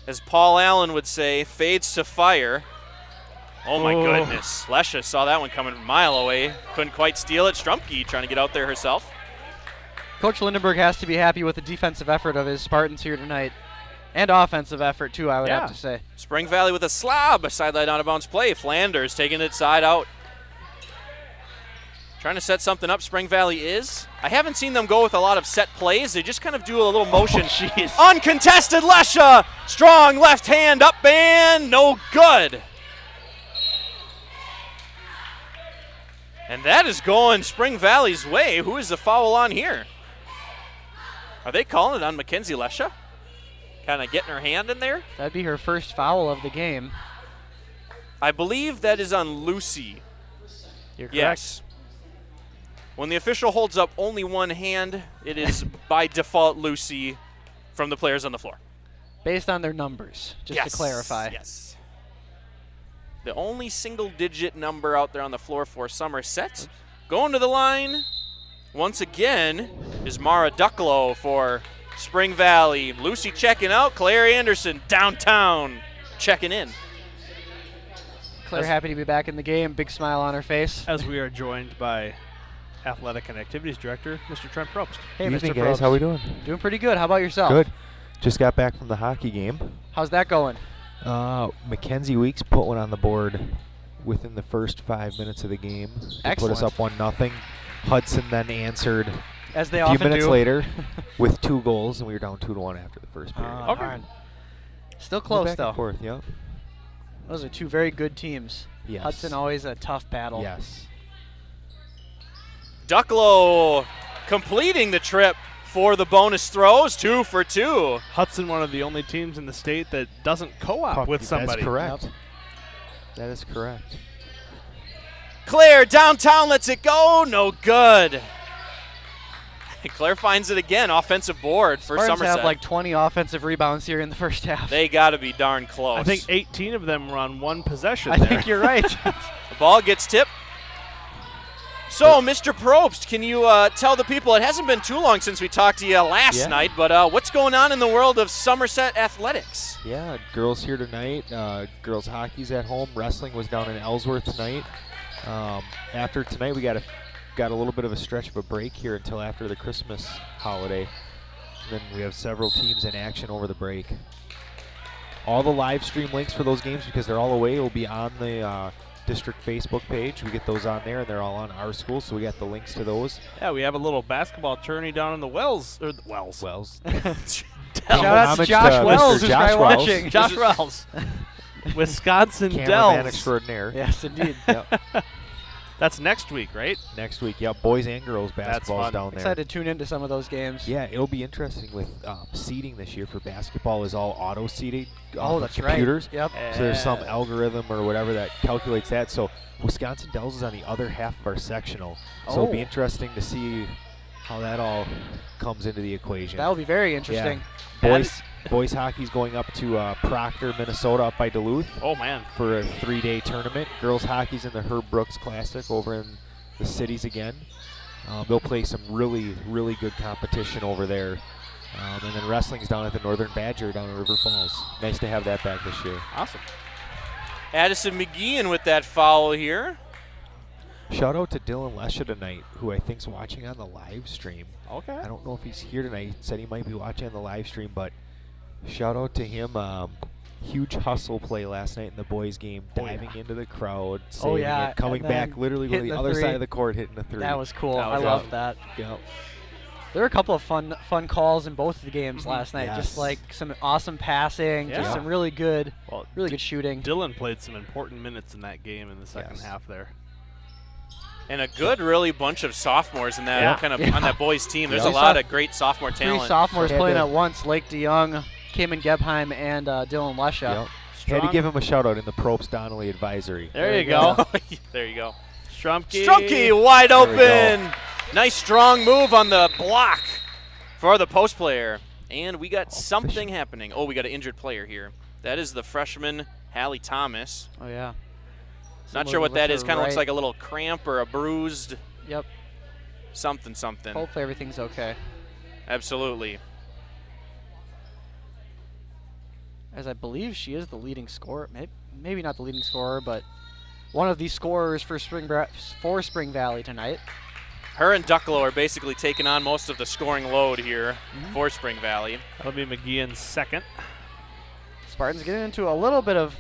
As Paul Allen would say, fades to fire. Oh my goodness. Lesha saw that one coming a mile away. Couldn't quite steal it. Strumke trying to get out there herself. Coach Lindenberg has to be happy with the defensive effort of his Spartans here tonight. And offensive effort too, I would have to say. Spring Valley with a slob. A sideline out of bounds play. Flanders taking it side out. Trying to set something up, Spring Valley is. I haven't seen them go with a lot of set plays. They just kind of do a little motion. Uncontested Lesha. Strong left hand up and no good. And that is going Spring Valley's way. Who is the foul on here? Are they calling it on Mackenzie Lesha? Kind of getting her hand in there? That'd be her first foul of the game. I believe that is on Lucy. You're correct. Yes. When the official holds up only one hand, it is by default Lucy from the players on the floor. Based on their numbers, just to clarify. Yes. The only single-digit number out there on the floor for Somerset. Going to the line, once again, is Mara Ducklow for Spring Valley. Lucy checking out. Claire Anderson downtown checking in. Claire happy to be back in the game. Big smile on her face. As we are joined by Athletic and Activities Director, Mr. Trent Probst. Hey, Good Mr. evening, guys. Probst. How we doing? Doing pretty good. How about yourself? Good. Just got back from the hockey game. How's that going? Mackenzie Weeks put one on the board within the first 5 minutes of the game. They put us up 1-0. Hudson then answered as they a few often minutes do. later with 2 goals, and we were down 2-1 after the first period. Okay. Still close, back though. and forth, yep. Those are 2 very good teams. Yes. Hudson always a tough battle. Yes. Ducklow completing the trip for the bonus throws, 2 for 2. Hudson, one of the only teams in the state that doesn't co-op with somebody. That's correct. Yep. That is correct. Claire downtown lets it go, no good. Claire finds it again, offensive board for Spartans Somerset. have like 20 offensive rebounds here in the first half. They got to be darn close. I think 18 of them were on one possession I there. think you're right. The ball gets tipped. So, Mr. Probst, can you tell the people, it hasn't been too long since we talked to you last night, but what's going on in the world of Somerset athletics? Yeah, girls here tonight. Girls hockey's at home. Wrestling was down in Ellsworth tonight. After tonight, we got a little bit of a stretch of a break here until after the Christmas holiday. Then we have several teams in action over the break. All the live stream links for those games, because they're all away, will be on the district Facebook page. We get those on there, and they're all on our school, so we got the links to those. Yeah, we have a little basketball tourney down in the Wells. Wells. Shout out to Josh Wells, who's Josh probably Wells. watching. Josh Wells. Wisconsin Cameraman Dells. extraordinaire. Yes, indeed. Yep. That's next week, right? Next week, yep. Boys and girls basketball's fun. down there. Excited to tune into some of those games. Yeah, it'll be interesting with seeding this year for basketball is all auto-seeded Oh, off that's of right. computers. Yep. So there's some algorithm or whatever that calculates that. So Wisconsin Dells is on the other half of our sectional. So it'll be interesting to see how that all comes into the equation. That will be very interesting. Yeah. Boys hockey's going up to Proctor, Minnesota, up by Duluth Oh, man. for a 3-day tournament. Girls hockey's in the Herb Brooks Classic over in the cities again. They'll play some really, really good competition over there. And then wrestling's down at the Northern Badger down in River Falls. Nice to have that back this year. Awesome. Addison McGeehan with that foul here. Shout out to Dylan Lesha tonight, who I think's watching on the live stream. Okay. I don't know if he's here tonight. He said he might be watching on the live stream, but shout out to him. Huge hustle play last night in the boys game, diving into the crowd, saving it, coming and back then literally to hitting the the other three. side of the court, hitting the three. That was cool. That was I love awesome. that. Yep. There were a couple of fun calls in both of the games last night. Yes. Just like some awesome passing, Yeah. just some really good Well, good shooting. Dylan played some important minutes in that game in the second Yes. half there. And a good, really bunch of sophomores in that on that boys team. There's Yeah. a lot of great sophomore Three talent. sophomores Had playing to- at once: Lake DeYoung, Cayman Gebheim, and Dylan Lesha. Yep. Had to give him a shout out in the Probst Donnelly advisory. There you go. There you go. Strumke. Strumke wide There we go. open. Nice strong move on the block for the post player. And we got something happening. Oh, we got an injured player here. That is the freshman, Hallie Thomas. Oh yeah. Not Someone sure what with that her is. Kind of looks right- like a little cramp or a bruised Yep. something. Hopefully everything's okay. Absolutely. As I believe she is the leading scorer. Maybe not the leading scorer, but one of the scorers for Spring Valley tonight. Her and Ducklow are basically taking on most of the scoring load here for Spring Valley. That'll be McGeehan's second. Spartans getting into a little bit of,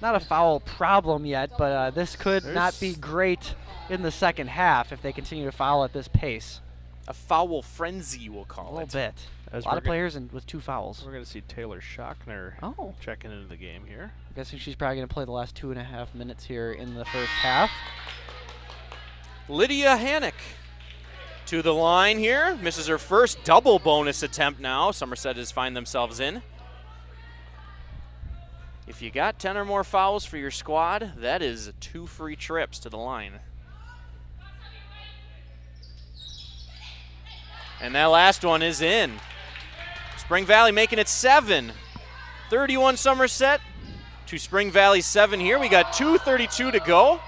not a foul problem yet, but this could not be great in the second half if they continue to foul at this pace. A foul frenzy, we'll A call little it. bit. As A lot we're of go- players with 2 fouls. We're going to see Taylor Schockner Oh. checking into the game here. I'm guessing she's probably going to play the last 2.5 minutes here in the first half. Lydia Hannock to the line here. Misses her first double bonus attempt now. Somerset has find themselves in. If you got 10 or more fouls for your squad, that is 2 free trips to the line. And that last one is in. Spring Valley making it 7. 31 Somerset to Spring Valley 7 here. We got 2:32 to go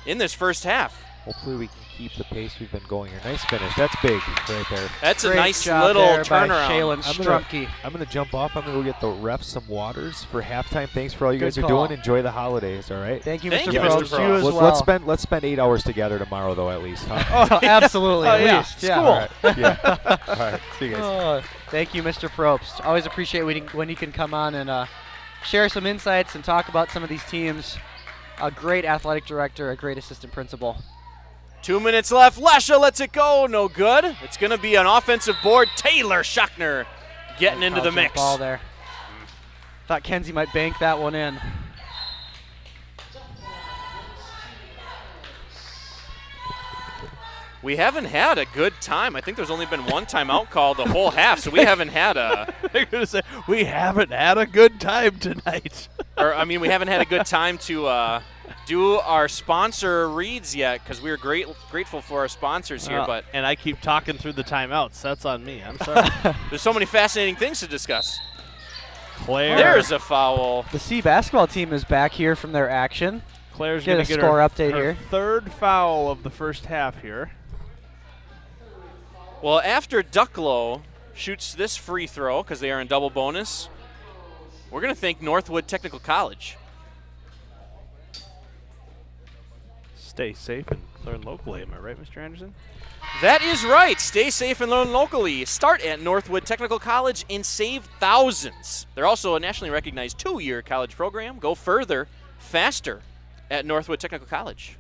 in this first half. Hopefully we can keep the pace we've been going here. Nice finish. That's big right there. That's a Great nice job little there by turnaround. Shaylin I'm Strumke. gonna jump off. I'm gonna go get the refs some waters for halftime. Thanks for all you Good guys are call. doing. Enjoy the holidays. All right. Thank you, Thank Mr. you, Probst. Mr. You as Probst. well. Let's spend 8 hours together tomorrow though at least. Huh? Oh, absolutely. Oh, at yeah. least. Yeah. All right. Yeah. All right. See you guys. Oh, thank you, Mr. Probst. Always appreciate when he can come on and share some insights and talk about some of these teams. A great athletic director, a great assistant principal. 2 minutes left. Lesha lets it go. No good. It's going to be an offensive board. Taylor Schockner getting into the Foul jump mix. ball there. Thought Kenzie might bank that one in. We haven't had a good time. I think there's only been one timeout call the whole half, so we haven't had a. They're going to say, we haven't had a good time tonight. We haven't had a good time to do our sponsor reads yet because we were grateful for our sponsors here. But and I keep talking through the timeouts. That's on me. I'm sorry. there's so many fascinating things to discuss. Claire. There's a foul. The C basketball team is back here from their action. Claire's Get going a to get score her, update her here. third foul of the first half here. Well, after Ducklow shoots this free throw, because they are in double bonus, we're going to thank Northwood Technical College. Stay safe and learn locally. Am I right, Mr. Anderson? That is right. Stay safe and learn locally. Start at Northwood Technical College and save thousands. They're also a nationally recognized 2-year college program. Go further, faster at Northwood Technical College.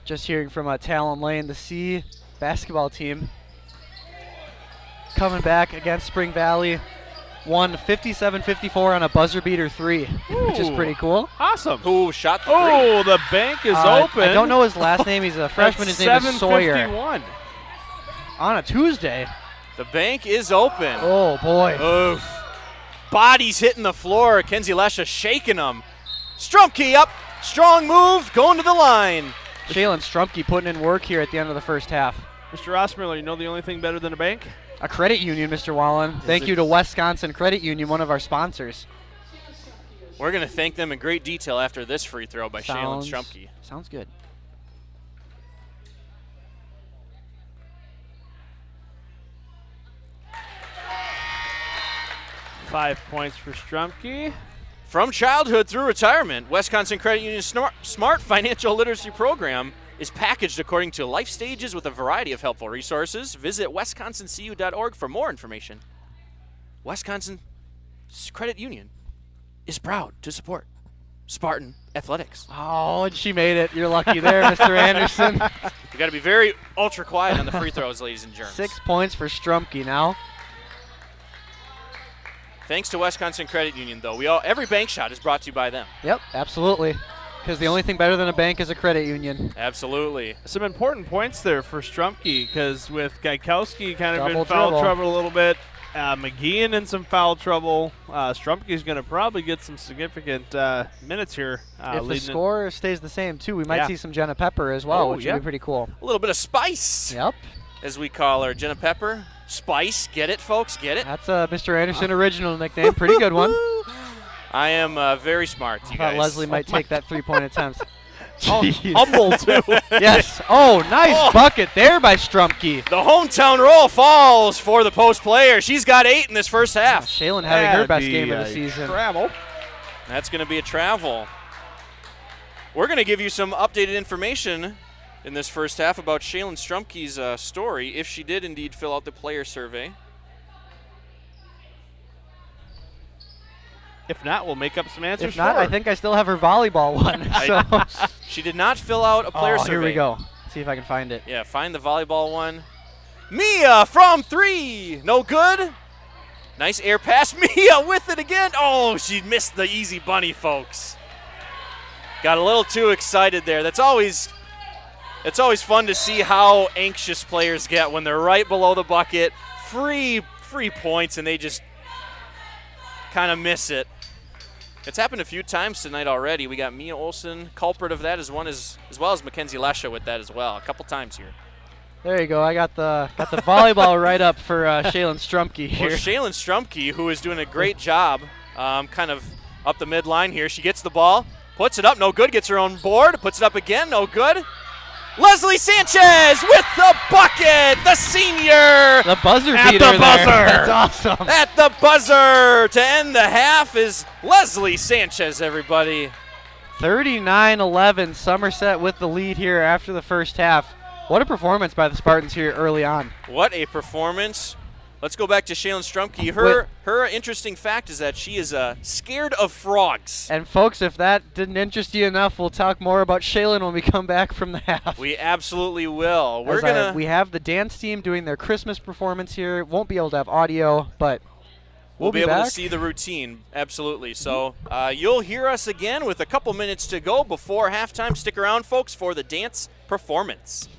Just hearing from Talon Lane, the C basketball team coming back against Spring Valley. Won 57-54 on a buzzer beater 3, which is pretty cool. Awesome. Who shot the Oh, the bank is open. I don't know his last name. He's a freshman. His name is Sawyer. 7:51. On a Tuesday. The bank is open. Oh, boy. Oof. Bodies hitting the floor. Kenzie Lesha shaking them. Strumke up. Strong move. Going to the line. Shaylin Strumke putting in work here at the end of the first half. Mr. Rossmiller, you know the only thing better than a bank? A credit union, Mr. Wallen. Thank you to Wisconsin Credit Union, one of our sponsors. We're going to thank them in great detail after this free throw by Shaylin Strumke. Sounds good. Five points for Strumke. From childhood through retirement, Wisconsin Credit Union's Smart Financial Literacy Program is packaged according to life stages with a variety of helpful resources. Visit wisconsincu.org for more information. Wisconsin Credit Union is proud to support Spartan athletics. Oh, and she made it. You're lucky there, Mr. Anderson. You got to be very ultra quiet on the free throws, ladies and germs. 6 points for Strumke now. Thanks to Wisconsin Credit Union, though. Every bank shot is brought to you by them. Yep, absolutely. Because the only thing better than a bank is a credit union. Absolutely. Some important points there for Strumke, because with Gaikowski kind of Double in foul dribble. trouble a little bit, McGeehan in some foul trouble, Strumke's going to probably get some significant minutes here. If the score stays the same, too, we might see some Jenna Pepper as well, which would be pretty cool. A little bit of spice. Yep. As we call her, Jenna Pepper. Spice. Get it, folks? Get it? That's a Mr. Anderson original nickname. Pretty good one. I am very smart, you I thought guys. Leslie might take that 3-point attempt. Humble, too. Yes. Oh, nice bucket there by Strumke. The hometown roll falls for the post player. She's got 8 in this first half. Shaylin having her best game of the season. Travel. That's going to be a travel. We're going to give you some updated information in this first half about Shaylin Strumke's story, if she did indeed fill out the player survey. If not, we'll make up some answers. If not, for her. I think I still have her volleyball one. So. She did not fill out a player survey. Here we go. See if I can find it. Yeah, find the volleyball one. Mia from 3. No good. Nice air pass. Mia with it again. Oh, she missed the easy bunny, folks. Got a little too excited there. It's always fun to see how anxious players get when they're right below the bucket. Free points, and they just kind of miss it. It's happened a few times tonight already. We got Mia Olson, culprit of that, as well as Mackenzie Lesha with that as well. A couple times here. There you go. I got the volleyball right up for Shaylin Strumke here. Well, Shaylin Strumke, who is doing a great job, kind of up the midline here. She gets the ball, puts it up, no good. Gets her own board, puts it up again, no good. Leslie Sanchez with the bucket, the senior. The buzzer At beater the buzzer. there. That's awesome. At the buzzer to end the half is Leslie Sanchez, everybody. 39-11, Somerset with the lead here after the first half. What a performance by the Spartans here early on. What a performance. Let's go back to Shaylin Strumke. Her interesting fact is that she is scared of frogs. And folks, if that didn't interest you enough, we'll talk more about Shaylin when we come back from the half. We absolutely will. We have the dance team doing their Christmas performance here. Won't be able to have audio, but we'll be able back. to see the routine. Absolutely. So you'll hear us again with a couple minutes to go before halftime. Stick around, folks, for the dance performance.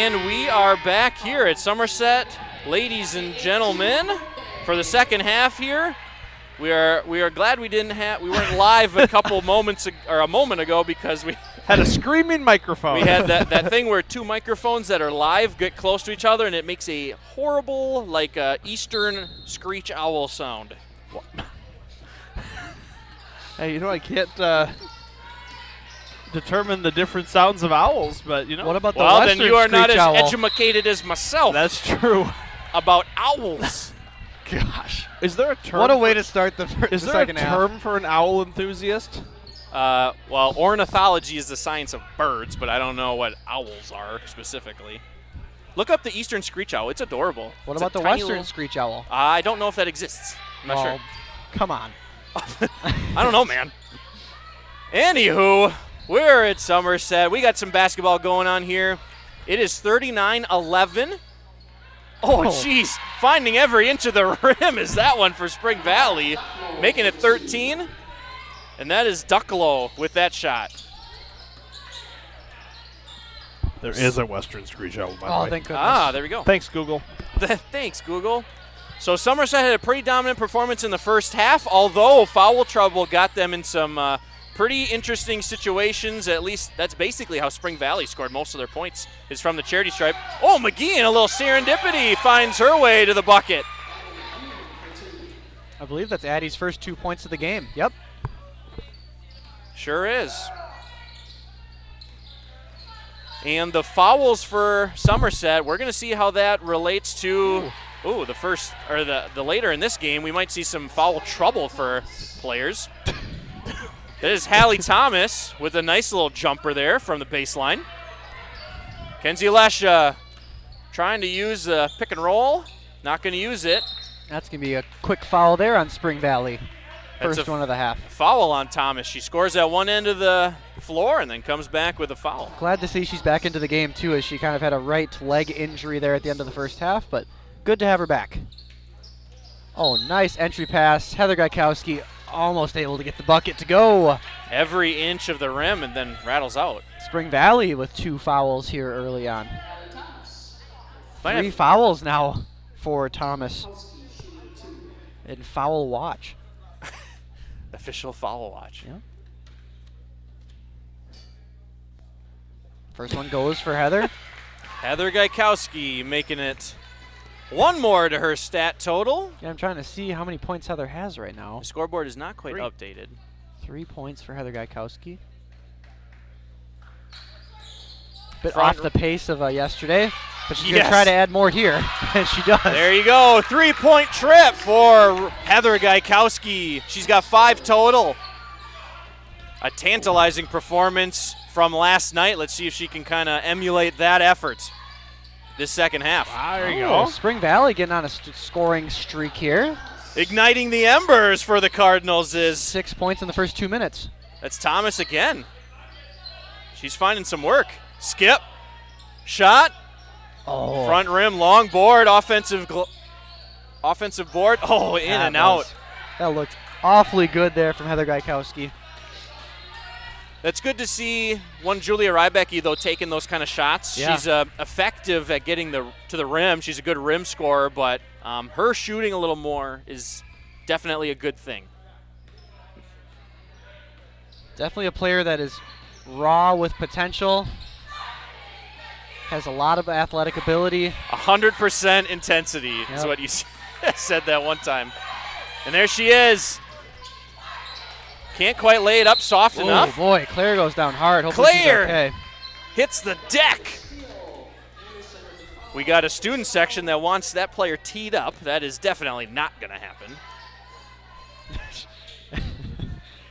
And we are back here at Somerset, ladies and gentlemen, for the second half here. We are glad we weren't live a couple moments or a moment ago because we Had a screaming microphone. we had that thing where two microphones that are live get close to each other and it makes a horrible like eastern screech owl sound. Hey, I can't determine the different sounds of owls, but What about the Well, Western then you are not screech as owl? educated as myself that's true. about owls. Gosh. Is there a term? What a way to start the Is there a second half. term for an owl enthusiast? Well, ornithology is the science of birds, but I don't know what owls are specifically. Look up the eastern screech owl. It's adorable. What It's about a the tiny Western little- screech owl? I don't know if that exists. I'm not Well, sure. Come on. I don't know, man. Anywho, we're at Somerset. We got some basketball going on here. It is 39-11. Oh, jeez. Finding every inch of the rim is that one for Spring Valley, making it 13. And that is Ducklow with that shot. There is a Western screech owl, by the Oh, way. thank goodness. Ah, there we go. Thanks, Google. Thanks, Google. So Somerset had a pretty dominant performance in the first half, although foul trouble got them in some pretty interesting situations. At least that's basically how Spring Valley scored most of their points, is from the charity stripe. Oh, McGee in a little serendipity finds her way to the bucket. I believe that's Addie's first 2 points of the game. Yep. Sure is. And the fouls for Somerset, we're going to see how that relates to the first or the later in this game. We might see some foul trouble for players. That is Hallie Thomas with a nice little jumper there from the baseline. Kenzie Lesha trying to use the pick and roll. Not going to use it. That's going to be a quick foul there on Spring Valley. That's First a one of the half. Foul on Thomas. She scores at one end of the floor and then comes back with a foul. Glad to see she's back into the game, too, as she kind of had a right leg injury there at the end of the first half, but good to have her back. Oh, nice entry pass. Heather Gaikowski almost able to get the bucket to go. Every inch of the rim and then rattles out. Spring Valley with 2 fouls here early on. Might 3 have- fouls now for Thomas. And foul watch. Official foul watch. Yeah. First one goes for Heather. Heather Gaikowski making it one more to her stat total. Yeah, I'm trying to see how many points Heather has right now. The scoreboard is not quite 3. updated. 3 points for Heather Gaikowski. Bit Front- off the pace of yesterday, but she's going Yes. to try to add more here, and she does. There you go. 3-point trip for Heather Gaikowski. She's got 5 total. A tantalizing performance from last night. Let's see if she can kind of emulate that effort this second half. There you Oh, go. Spring Valley getting on a scoring streak here. Igniting the embers for the Cardinals is 6 points in the first 2 minutes. that's Thomas again. She's finding some work. Skip. Shot. Oh, Front rim, long board, offensive board. Oh, in that and out. was- That looked awfully good there from Heather Gaikowski. That's good to see one Julia Rybecki, though, taking those kind of shots. Yeah. She's effective at getting to the rim. She's a good rim scorer, but her shooting a little more is definitely a good thing. Definitely a player that is raw with potential. Has a lot of athletic ability. 100% intensity is Yep. what you said that one time. And there she is. Can't quite lay it up soft Oh enough. boy, Claire goes down hard. Hopefully she's Claire! okay. Hits the deck. We got a student section that wants that player teed up. That is definitely not going to happen.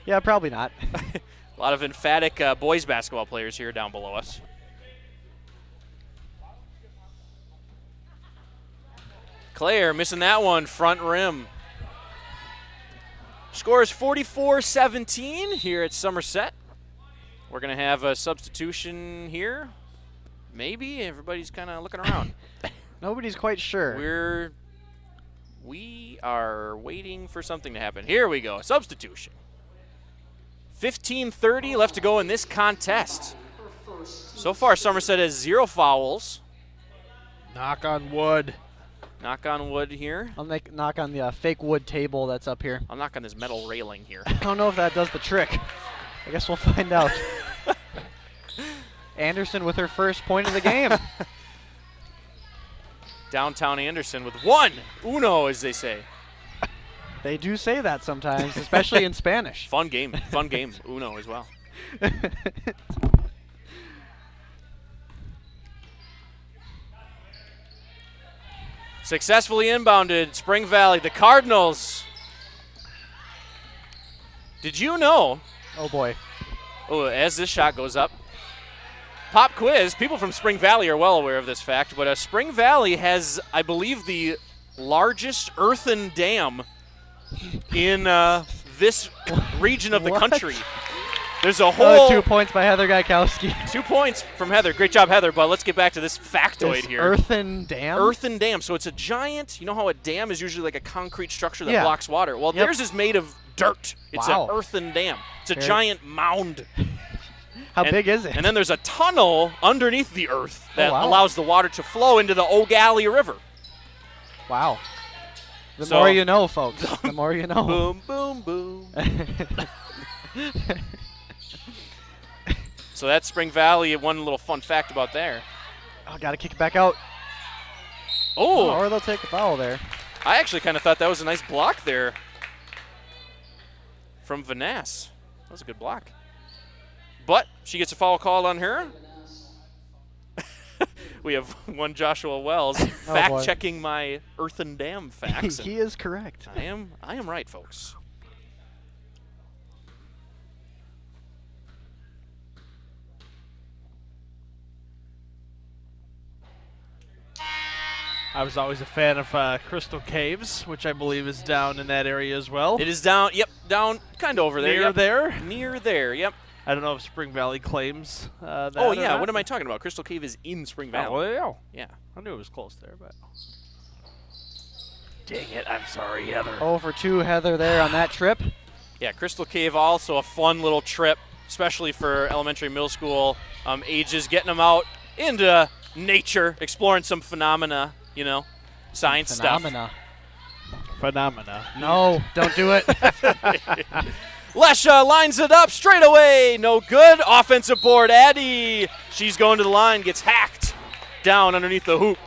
Yeah, probably not. A lot of emphatic boys basketball players here down below us. Claire missing that one, front rim. Scores 44-17 here at Somerset. We're going to have a substitution here. Maybe. Everybody's kind of looking around. Nobody's quite sure. We are waiting for something to happen. Here we go. Substitution. 15:30 left to go in this contest. So far, Somerset has 0 fouls. Knock on wood. Knock on wood here. I'll knock on the fake wood table that's up here. I'll knock on this metal railing here. I don't know if that does the trick. I guess we'll find out. Anderson with her first point of the game. Downtown Anderson with one. Uno, as they say. They do say that sometimes, especially in Spanish. Fun game. Fun game. Uno as well. Successfully inbounded. Spring Valley. The Cardinals. Did you know? Oh, boy. Oh, as this shot goes up. Pop quiz. People from Spring Valley are well aware of this fact, but Spring Valley has, I believe, the largest earthen dam in this region of the What? country. There's a whole 2 points by Heather Gaikowski. 2 points from Heather. Great job, Heather. But let's get back to this factoid This here. earthen dam? Earthen dam. So it's a giant. You know how a dam is usually like a concrete structure that Yeah. blocks water. Well, Yep. theirs is made of dirt. It's Wow. an earthen dam. It's a Very- giant mound. How And- big is it? And then there's a tunnel underneath the earth that wow. allows the water to flow into the O'Galley River. Wow. The So- more you know, folks. The more you know. Boom, boom, boom. So that's Spring Valley. One little fun fact about there. Oh, got to kick it back out. Oh, Or they'll take a foul there. I actually kind of thought that was a nice block there from Vanass. That was a good block. But she gets a foul called on her. We have one Joshua Wells fact-checking my earthen dam facts. He is correct. I am right, folks. I was always a fan of Crystal Caves, which I believe is down in that area as well. It is down, yep, down kind of over there. Near Yep. there. Near there, yep. I don't know if Spring Valley claims that. Oh, or yeah, not. what am I talking about? Crystal Cave is in Spring Valley. Oh, well, Yeah. I knew it was close there, but. Dang it, I'm sorry, Heather. 0 for 2, Heather, there on that trip. Yeah, Crystal Cave also a fun little trip, especially for elementary, middle school ages, getting them out into nature, exploring some phenomena, you know, science Phenomena. Phenomena. No, don't do it. Lesha lines it up straight away. No good. Offensive board. Addie. She's going to the line. Gets hacked down underneath the hoop.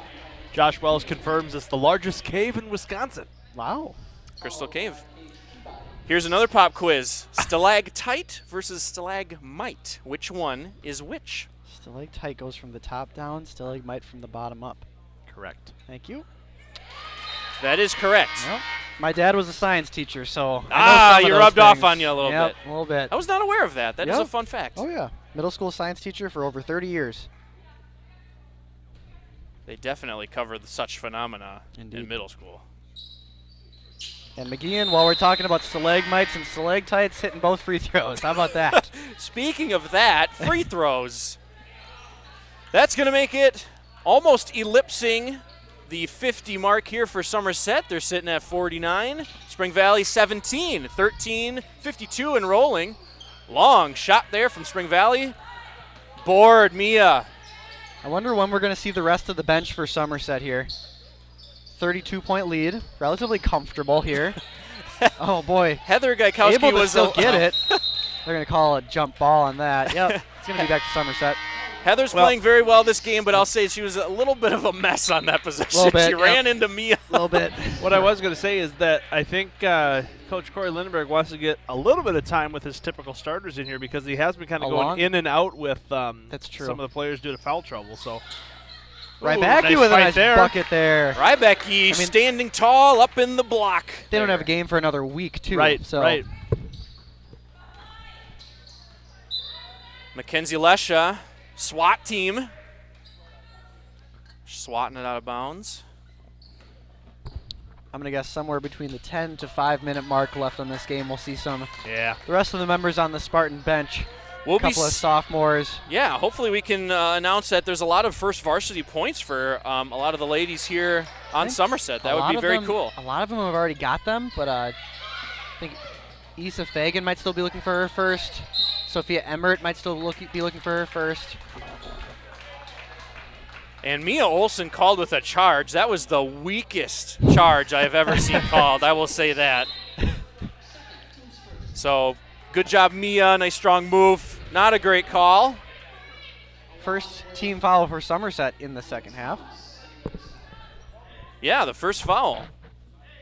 Josh Wells confirms it's the largest cave in Wisconsin. Wow. Crystal Cave. Here's another pop quiz. Stalactite versus stalagmite. Which one is which? Stalactite goes from the top down, stalagmite from the bottom up. Correct. Thank you. That is correct. Yep. My dad was a science teacher, so I know Ah, some of you those rubbed off things. on you a little Yep, bit. a little bit. I was not aware of that. That is Yep. a fun fact. Oh, yeah. Middle school science teacher for over 30 years. They definitely covered such phenomena Indeed. in middle school. And McGeehan, while we're talking about stalagmites and stalactites, hitting both free throws. How about that? Speaking of that, free throws. That's going to make it almost ellipsing the 50 mark here for Somerset. They're sitting at 49. Spring Valley 17, 13, 52 and rolling. Long shot there from Spring Valley. Board, Mia. I wonder when we're going to see the rest of the bench for Somerset here. 32-point lead. Relatively comfortable here. Oh, boy. Heather Gaikowski Able to was still get it. They're going to call a jump ball on that. Yep, it's going to be back to Somerset. Heather's playing very well this game, but I'll say she was a little bit of a mess on that possession. Little bit, She yep. ran into Mia. A little bit. What I was going to say is that I think Coach Corey Lindenberg wants to get a little bit of time with his typical starters in here because he has been kind of Along? going in and out with That's true. some of the players due to foul trouble. So Rybacky nice with a fight nice there. bucket there. Rybacky standing tall up in the block. They don't have a game for another week, too. Right, so. right. Mackenzie Lesha, SWAT team. Swatting it out of bounds. I'm going to guess somewhere between the 10 to 5 minute mark left on this game. We'll see some. Yeah. The rest of the members on the Spartan bench. We'll A couple of sophomores. Yeah, hopefully we can announce that there's a lot of first varsity points for a lot of the ladies here on Somerset. That would be very cool. A lot of them have already got them, but I think Issa Fagan might still be looking for her first. Sophia Emmert might still be looking for her first. And Mia Olsen called with a charge. That was the weakest charge I have ever seen called. I will say that. So good job, Mia. Nice strong move. Not a great call. First team foul for Somerset in the second half. Yeah, the first foul.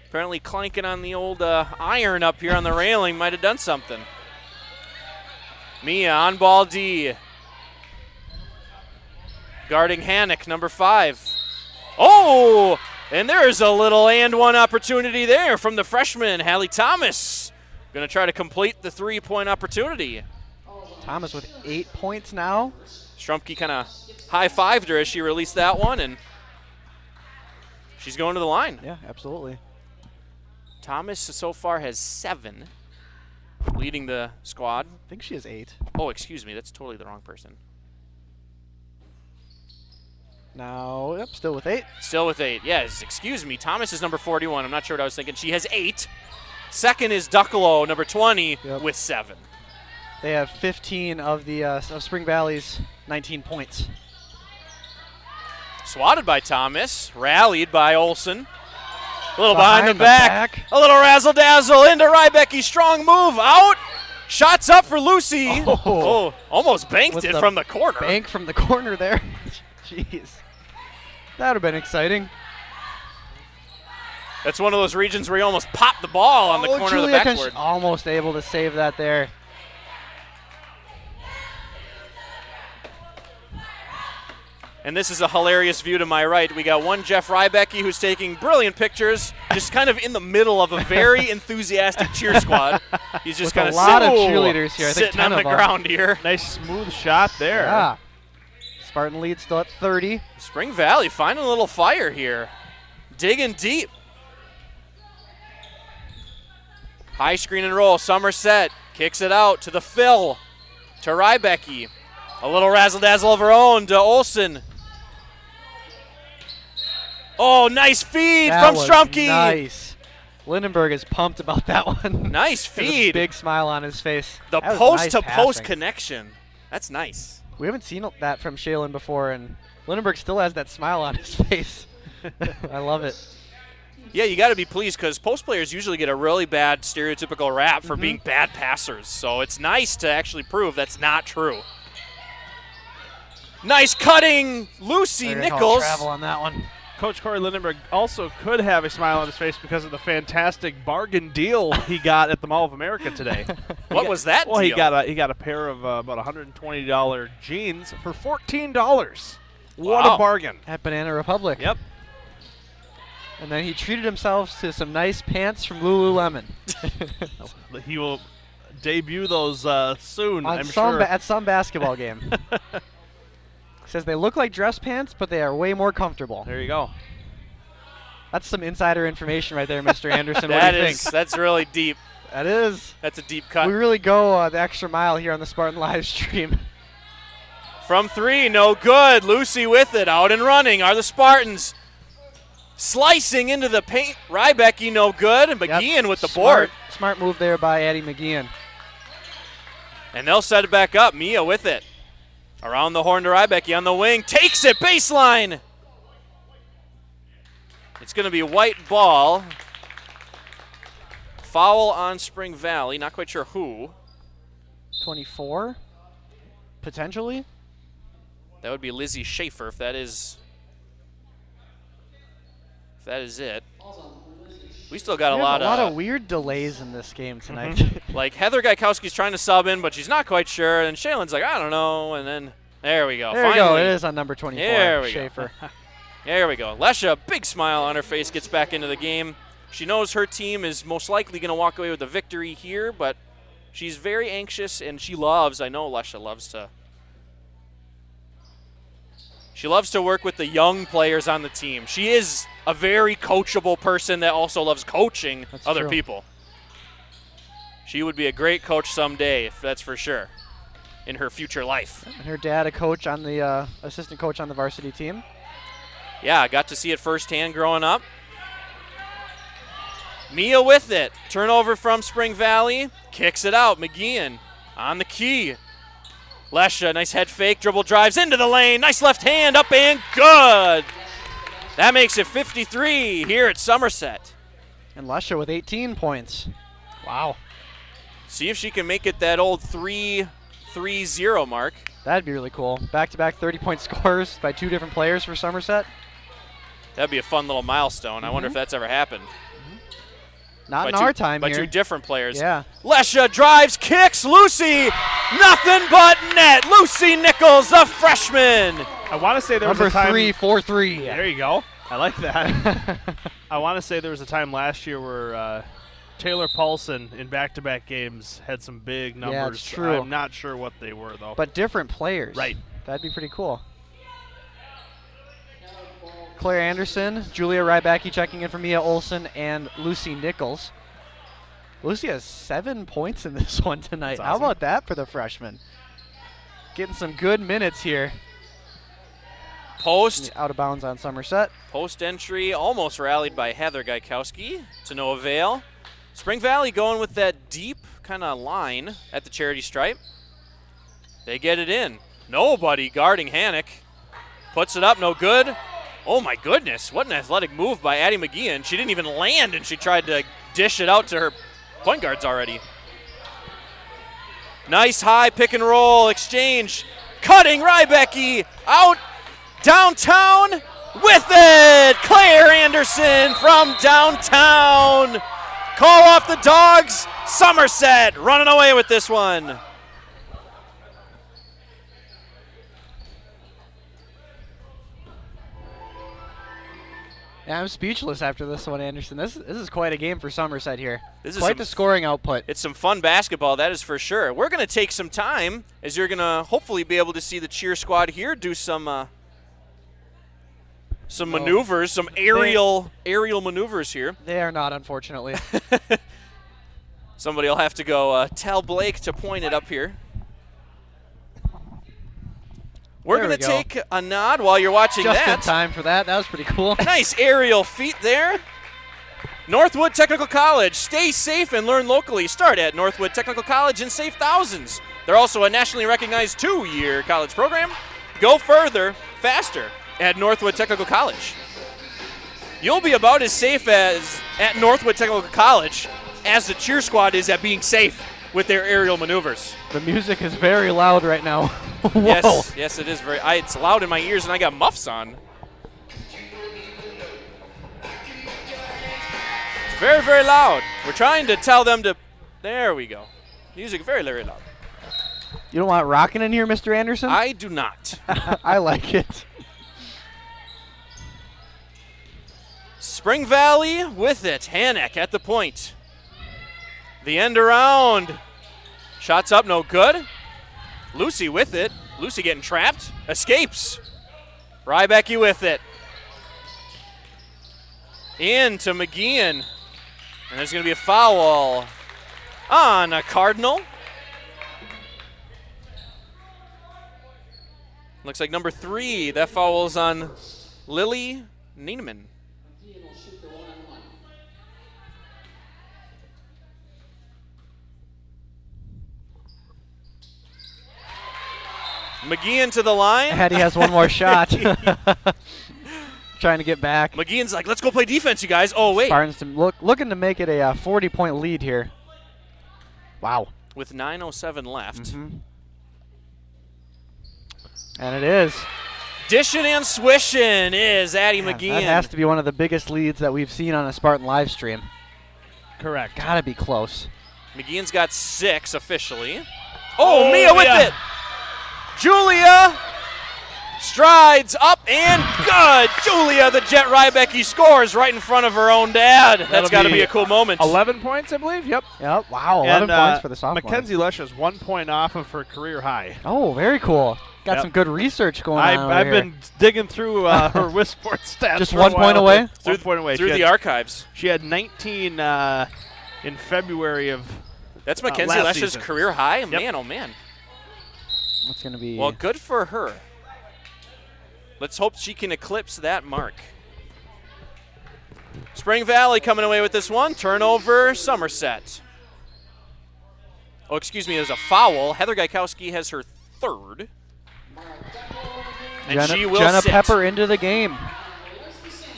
Apparently clanking on the old iron up here on the railing might have done something. Mia on ball D. Guarding Hannock, number 5. Oh, and there's a little and one opportunity there from the freshman, Hallie Thomas. Going to try to complete the 3-point opportunity. Thomas with 8 points now. Strumpke kind of high-fived her as she released that one, and she's going to the line. Yeah, absolutely. Thomas so far has 7, leading the squad. I think she has 8. Oh, excuse me, that's totally the wrong person. Now, yep, still with 8. Still with 8, yes, excuse me. Thomas is number 41, I'm not sure what I was thinking. She has 8. Second is Duckalo, number 20, with 7. They have 15 of the of Spring Valley's 19 points. Swatted by Thomas, rallied by Olsen. A little behind the back. A little razzle-dazzle into Rybecki. Strong move out. Shots up for Lucy. Oh, almost banked it from the corner. Bank from the corner there. Jeez. That would have been exciting. That's one of those regions where you almost pop the ball on the corner Julia of the backboard. Almost able to save that there. And this is a hilarious view to my right. We got one Jeff Rybecki who's taking brilliant pictures, just kind of in the middle of a very enthusiastic cheer squad. He's just kind of a lot of cheerleaders here. I think sitting on the ground here. Nice smooth shot there. Yeah. Spartan lead still at 30. Spring Valley finding a little fire here. Digging deep. High screen and roll. Somerset kicks it out to the fill to Rybecki. A little razzle-dazzle of her own to Olsen. Oh, nice feed from Strumpke. Nice. Lindenberg is pumped about that one. Nice feed. A big smile on his face. The post-to-post connection. That's nice. We haven't seen that from Shaylin before, and Lindenberg still has that smile on his face. I love it. Yeah, you got to be pleased because post players usually get a really bad stereotypical rap for being bad passers. So it's nice to actually prove that's not true. Nice cutting, Lucy Nichols. Travel on that one. Coach Corey Lindenberg also could have a smile on his face because of the fantastic bargain deal he got at the Mall of America today. What was that deal? He got a pair of about $120 jeans for $14. What a bargain. At Banana Republic. Yep. And then he treated himself to some nice pants from Lululemon. He will debut those soon, I'm sure. sure. At some basketball game. Says they look like dress pants, but they are way more comfortable. There you go. That's some insider information right there, Mr. Anderson. What do you think? That's really deep. That is. That's a deep cut. We really go the extra mile here on the Spartan live stream. From 3, no good. Lucy with it, out and running are the Spartans. Slicing into the paint. Rybecki, no good. McGeehan with the board. Smart move there by Addie McGeehan. And they'll set it back up. Mia with it. Around the horn to Rybecki on the wing. Takes it, baseline. It's going to be white ball. Foul on Spring Valley. Not quite sure who. 24, potentially. That would be Lizzie Schaefer if that is it. We still got a lot of weird delays in this game tonight. Like Heather Gaikowski's trying to sub in, but she's not quite sure. And Shaylin's like, I don't know. And then there we go. There we go. It is on number 24. There we Schaefer. go. There we go. Lesha, big smile on her face, gets back into the game. She knows her team is most likely going to walk away with a victory here, but she's very anxious, and she loves, I know Lesha loves to. She loves to work with the young players on the team. She is a very coachable person that also loves coaching other people. She would be a great coach someday, that's for sure, in her future life. And her dad, a coach on the assistant coach on the varsity team. Yeah, I got to see it firsthand growing up. Mia with it. Turnover from Spring Valley. Kicks it out. McGeehan on the key. Lesha, nice head fake, dribble drives into the lane. Nice left hand, up and good. That makes it 53 here at Somerset. And Lesha with 18 points. Wow. See if she can make it that old 3-3-0 mark. That'd be really cool. Back-to-back 30-point scores by 2 different players for Somerset. That'd be a fun little milestone. I wonder if that's ever happened. Not in our time by here. 2 different players. Yeah. Lesha drives, kicks, Lucy, nothing but net. Lucy Nichols, the freshman. I want to say there was a Number time. 3-4-3. There you go. I like that. I want to say there was a time last year where Taylor Paulson in back-to-back games had some big numbers. Yeah, it's true. I'm not sure what they were, though. But different players. Right. That'd be pretty cool. Claire Anderson, Julia Rybacki checking in for Mia Olson, and Lucy Nichols. Lucy has 7 points in this one tonight. That's How awesome. about that for the freshman? Getting some good minutes here. Post Out of bounds on Somerset. entry, almost rallied by Heather Gaikowski to no avail. Spring Valley going with that deep kind of line at the charity stripe. They get it in. Nobody guarding Hannock. Puts it up, no good. Oh my goodness, what an athletic move by Addie McGeehan. She didn't even land and she tried to dish it out to her point guards already. Nice high pick and roll exchange. Cutting Rybacki out downtown with it. Claire Anderson from downtown. Call off the Dogs. Somerset running away with this one. Yeah, I'm speechless after this one, Anderson. This is quite a game for Somerset here. This is quite some the scoring output. It's some fun basketball, that is for sure. We're going to take some time, as you're going to hopefully be able to see the cheer squad here do some maneuvers, some aerial maneuvers here. They are not, unfortunately. Somebody will have to go tell Blake to point it up here. We're There going we to go. take a nod while you're watching Just that. in time for that. That was pretty cool. Nice aerial feet there. Northwood Technical College. Stay safe and learn locally. Start at Northwood Technical College and save thousands. They're also a nationally recognized 2-year college program. Go further, faster at Northwood Technical College. You'll be about as safe as at Northwood Technical College as the cheer squad is at being safe with their aerial maneuvers. The music is very loud right now. Whoa. Yes, it is very. It's loud in my ears, and I got muffs on. It's very, very loud. We're trying to tell them to. There we go. Music very, very loud. You don't want rocking in here, Mr. Anderson? I do not. I like it. Spring Valley with it. Hannock at the point. The end around. Shots up, no good. Lucy with it. Lucy getting trapped. Escapes. Rybacki with it. In to McGeehan. And there's going to be a foul on a Cardinal. Looks like number 3. That foul's on Lily Nieneman. McGeehan to the line. Hattie has one more shot. Trying to get back. McGeehan's like, let's go play defense, you guys. Oh, wait. Spartans looking to make it a 40-point lead here. Wow. With 9:07 left. And it is. Dishing and swishing is Addie McGeehan. That has to be one of the biggest leads that we've seen on a Spartan live stream. Correct. Gotta be close. McGeehan's got 6 officially. Oh, Mia with it. Julia strides up and good. Julia, the Jet Rybacki, scores right in front of her own dad. That's got to be a cool moment. 11 points, I believe. Yep. Yep. Wow. 11 points for the sophomore. Mackenzie Lesh is 1 point off of her career high. Oh, very cool. Got Yep. some good research going on. I've over been digging through her Wisport stats. Just for a 1 point while. away? 1 point away. Through She the had- archives. She had 19 in February of. That's Mackenzie last Lesh's season. career high. Yep. Man, oh, man. What's going to be? Well, good for her. Let's hope she can eclipse that mark. Spring Valley coming away with this one. Turnover, Somerset. Oh, excuse me, there's a foul. Heather Gaikowski has her third. And she will Jenna sit. Pepper into the game.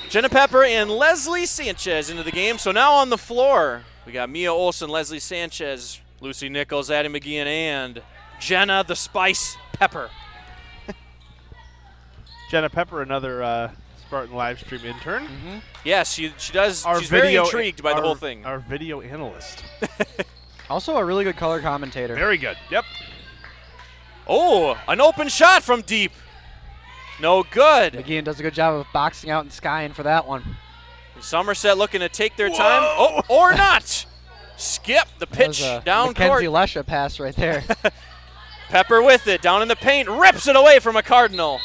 Jenna Pepper and Leslie Sanchez into the game. So now on the floor, we got Mia Olson, Leslie Sanchez, Lucy Nichols, Addie McGeehan, and Jenna the Spice Pepper. Jenna Pepper, another Spartan live stream intern. Yes, she does. Our She's very video- intrigued by the whole thing. Our video analyst. Also a really good color commentator. Very good. Yep. Oh, an open shot from deep. No good. McGeehan does a good job of boxing out and skying for that one. Somerset looking to take their time. Oh, or not. Skip the That pitch was a down court. Mackenzie Lesha pass right there. Pepper with it, down in the paint, rips it away from a Cardinal.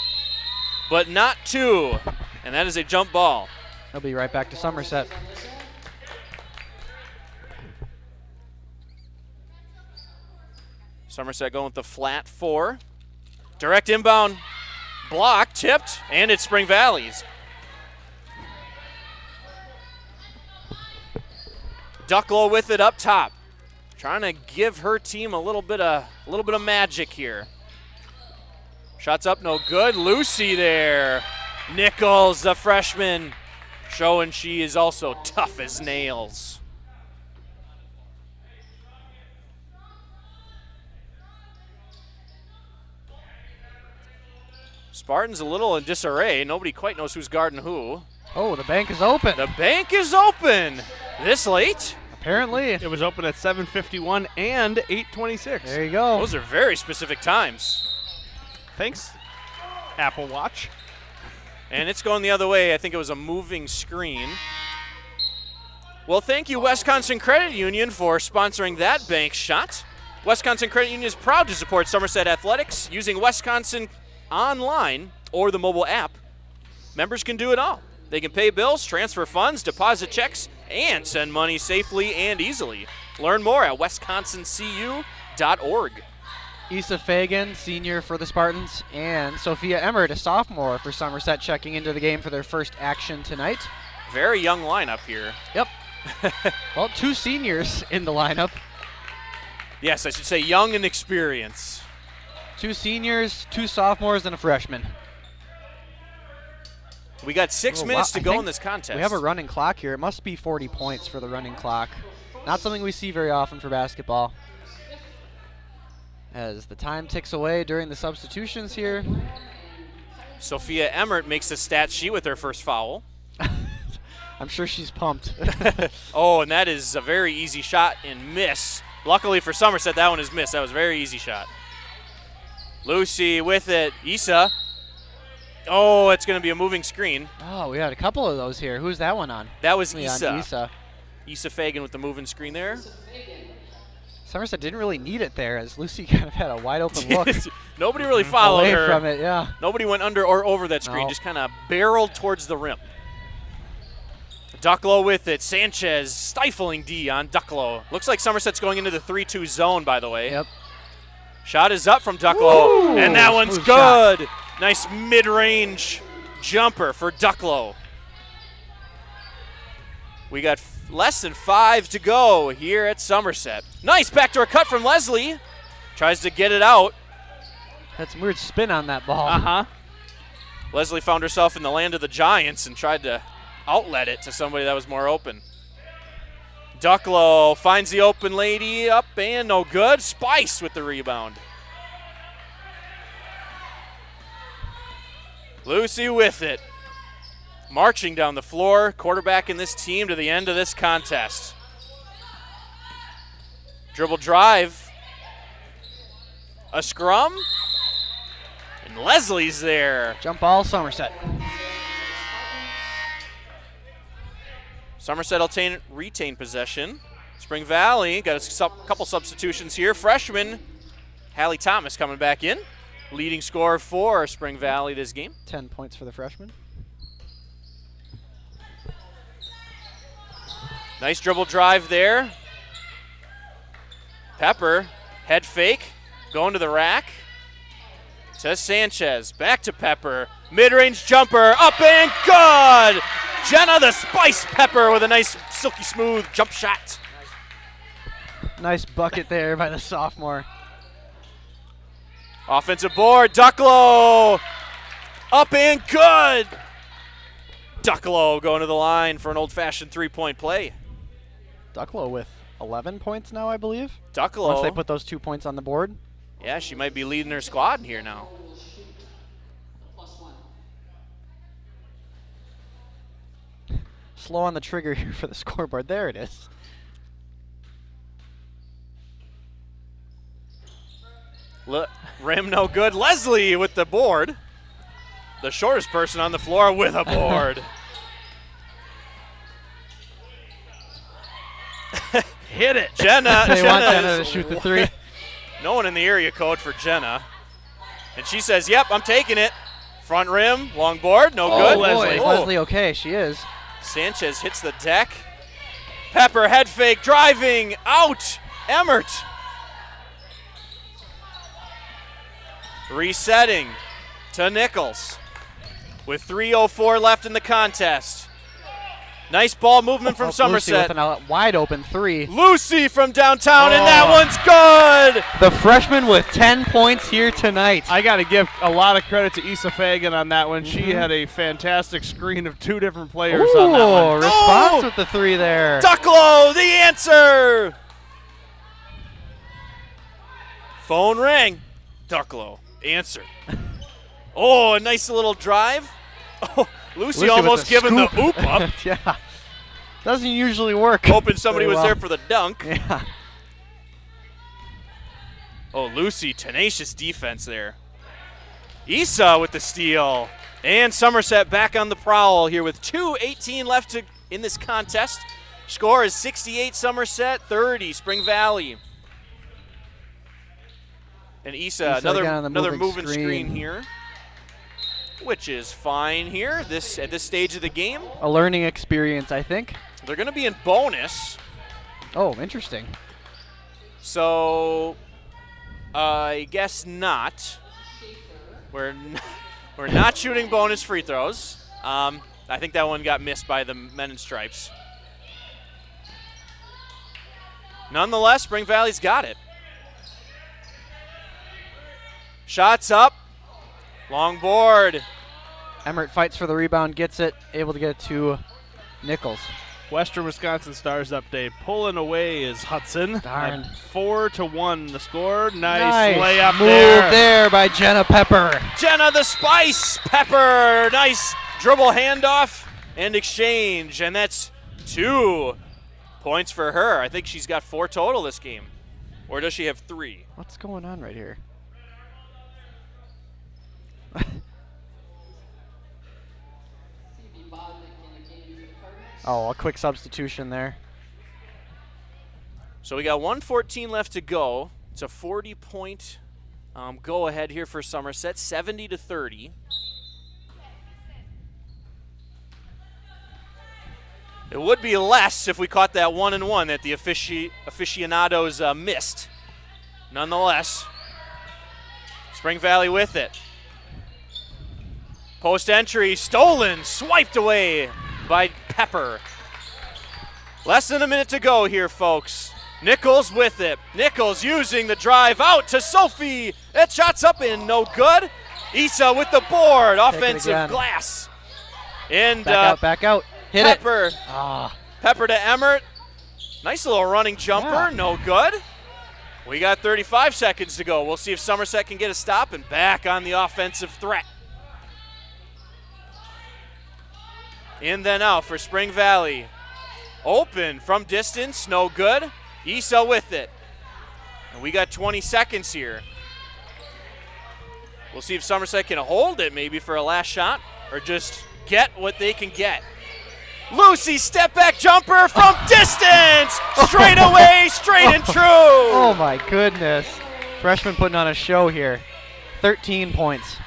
But not two. And that is a jump ball. He'll be right back to Somerset. Somerset going with the flat 4. Direct inbound block, tipped, and it's Spring Valley's. Ducklow with it up top. Trying to give her team a little bit of magic here. Shots up, no good. Lucy there. Nichols, the freshman, showing she is also tough as nails. Spartan's a little in disarray. Nobody quite knows who's guarding who. Oh, the bank is open. The bank is open. This late? Apparently. It was open at 7:51 and 8:26. There you go. Those are very specific times. Thanks, Apple Watch. And it's going the other way. I think it was a moving screen. Well, thank you, Wisconsin Credit Union, for sponsoring that bank shot. Wisconsin Credit Union is proud to support Somerset Athletics using Wisconsin Online or the mobile app. Members can do it all. They can pay bills, transfer funds, deposit checks, and send money safely and easily. Learn more at wisconsincu.org. Issa Fagan, senior for the Spartans, and Sophia Emmert, a sophomore for Somerset, checking into the game for their first action tonight. Very young lineup here. Yep. Well, 2 seniors in the lineup. Yes, I should say young and experienced. 2 seniors, 2 sophomores, and a freshman. We got 6 minutes to go in this contest. We have a running clock here. It must be 40 points for the running clock. Not something we see very often for basketball. As the time ticks away during the substitutions here. Sophia Emmert makes the stat sheet with her first foul. I'm sure she's pumped. Oh, and that is a very easy shot and miss. Luckily for Somerset, that one is missed. That was a very easy shot. Lucy with it. Issa. Oh, it's going to be a moving screen. Oh, we had a couple of those here. Who's that one on? That was On Issa. Issa. Issa Fagan with the moving screen there. Somerset didn't really need it there, as Lucy kind of had a wide open look. Nobody really followed away her. from it, yeah. Nobody went under or over that screen. No. Just kind of barreled towards the rim. Ducklow with it. Sanchez stifling D on Ducklow. Looks like Somerset's going into the 3-2 zone, by the way. Yep. Shot is up from Ducklow, Ooh, and that one's smooth good. shot. Nice mid-range jumper for Ducklow. We got less than 5 to go here at Somerset. Nice backdoor cut from Leslie. Tries to get it out. Had some weird spin on that ball. Uh-huh. Leslie found herself in the land of the Giants and tried to outlet it to somebody that was more open. Ducklow finds the open lady up and no good. Spice with the rebound. Lucy with it. Marching down the floor, quarterbacking this team to the end of this contest. Dribble drive. A scrum. And Leslie's there. Jump ball, Somerset. Somerset will retain possession. Spring Valley got a couple substitutions here. Freshman Hallie Thomas coming back in. Leading scorer for Spring Valley this game. 10 points for the freshman. Nice dribble drive there. Pepper, head fake, going to the rack. To Sanchez, back to Pepper. Mid-range jumper, up and good! Jenna the Spice Pepper with a nice silky smooth jump shot. Nice bucket there by the sophomore. Offensive board, Ducklow. Up and good. Ducklow going to the line for an old-fashioned three-point play. Ducklow with 11 points now, I believe. Ducklow. Once they put those 2 points on the board. Yeah, she might be leading her squad here now. Slow on the trigger here for the scoreboard. There it is. Rim no good. Leslie with the board. The shortest person on the floor with a board. Hit it. Jenna. They want Jenna is to shoot the three. No one in the area code for Jenna. And she says, yep, I'm taking it. Front rim, long board, no good. Leslie. Is Leslie okay? She is. Sanchez hits the deck. Pepper head fake, driving, out. Emmert. Resetting to Nichols with 3:04 left in the contest. Nice ball movement from Somerset. Lucy with a wide open three. Lucy from downtown, and that one's good. The freshman with 10 points here tonight. I got to give a lot of credit to Issa Fagan on that one. She had a fantastic screen of 2 different players on that one. Response with the three there. Ducklow, the answer. Phone rang. Ducklow, answer. Oh, a nice little drive. Oh, Lucy almost giving the oop up. Yeah. Doesn't usually work. Hoping somebody very was well. there for the dunk. Yeah. Oh, Lucy, tenacious defense there. Issa with the steal. And Somerset back on the prowl here with 2:18 left in this contest. Score is 68 Somerset, 30 Spring Valley. And Issa another moving screen here, which is fine here at this stage of the game. A learning experience, I think. They're going to be in bonus. Oh, interesting. So I guess not. We're not shooting bonus free throws. I think that one got missed by the men in stripes. Nonetheless, Spring Valley's got it. Shots up. Long board. Emmert fights for the rebound, gets it, able to get it to Nichols. Western Wisconsin Stars update. Pulling away is Hudson. Darn. 4-1 the score. Nice layup move there by Jenna Pepper. Jenna the Spice Pepper. Nice dribble handoff and exchange. And that's 2 points for her. I think she's got 4 total this game. Or does she have 3? What's going on right here? Oh, a quick substitution there. So we got 1:14 left to go. It's a 40-point go ahead here for Somerset, 70-30. It would be less if we caught that 1-1 that the aficionados missed. Nonetheless, Spring Valley with it. Post entry, stolen, swiped away by Pepper. Less than a minute to go here, folks. Nichols with it. Nichols using the drive out to Sophie. That shot's up and no good. Issa with the board. Offensive glass. And back out. Hit Pepper. it. Ah. Pepper to Emmert. Nice little running jumper. Yeah. No good. We got 35 seconds to go. We'll see if Somerset can get a stop and back on the offensive threat. In then out for Spring Valley. Open from distance, no good. Issa with it. And we got 20 seconds here. We'll see if Somerset can hold it maybe for a last shot or just get what they can get. Lucy, step back jumper from distance. Straight away, straight and true. Oh my goodness. Freshman putting on a show here. 13 points.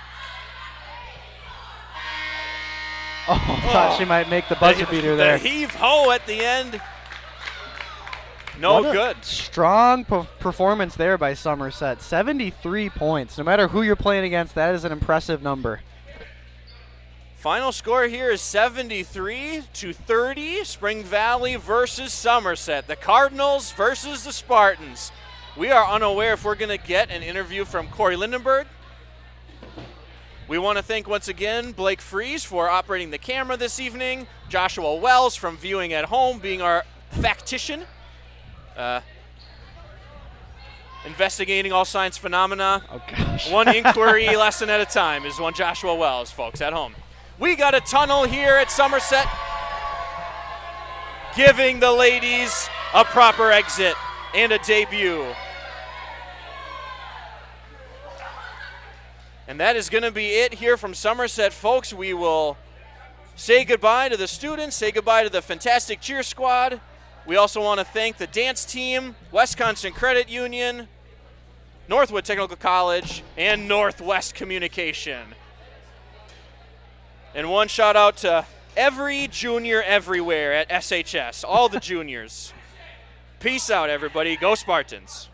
Oh, thought she might make the buzzer beater there. The heave-ho at the end. No good. Strong performance there by Somerset. 73 points. No matter who you're playing against, that is an impressive number. Final score here is 73-30. Spring Valley versus Somerset. The Cardinals versus the Spartans. We are unaware if we're going to get an interview from Corey Lindenberg. We want to thank once again Blake Fries for operating the camera this evening, Joshua Wells from Viewing at Home being our factician, investigating all science phenomena. Oh, gosh. One inquiry lesson at a time is one Joshua Wells, folks, at home. We got a tunnel here at Somerset, giving the ladies a proper exit and a debut. And that is going to be it here from Somerset, folks. We will say goodbye to the students, say goodbye to the fantastic cheer squad. We also want to thank the dance team, Wisconsin Credit Union, Northwood Technical College, and Northwest Communication. And one shout out to every junior everywhere at SHS, all the juniors. Peace out, everybody. Go Spartans.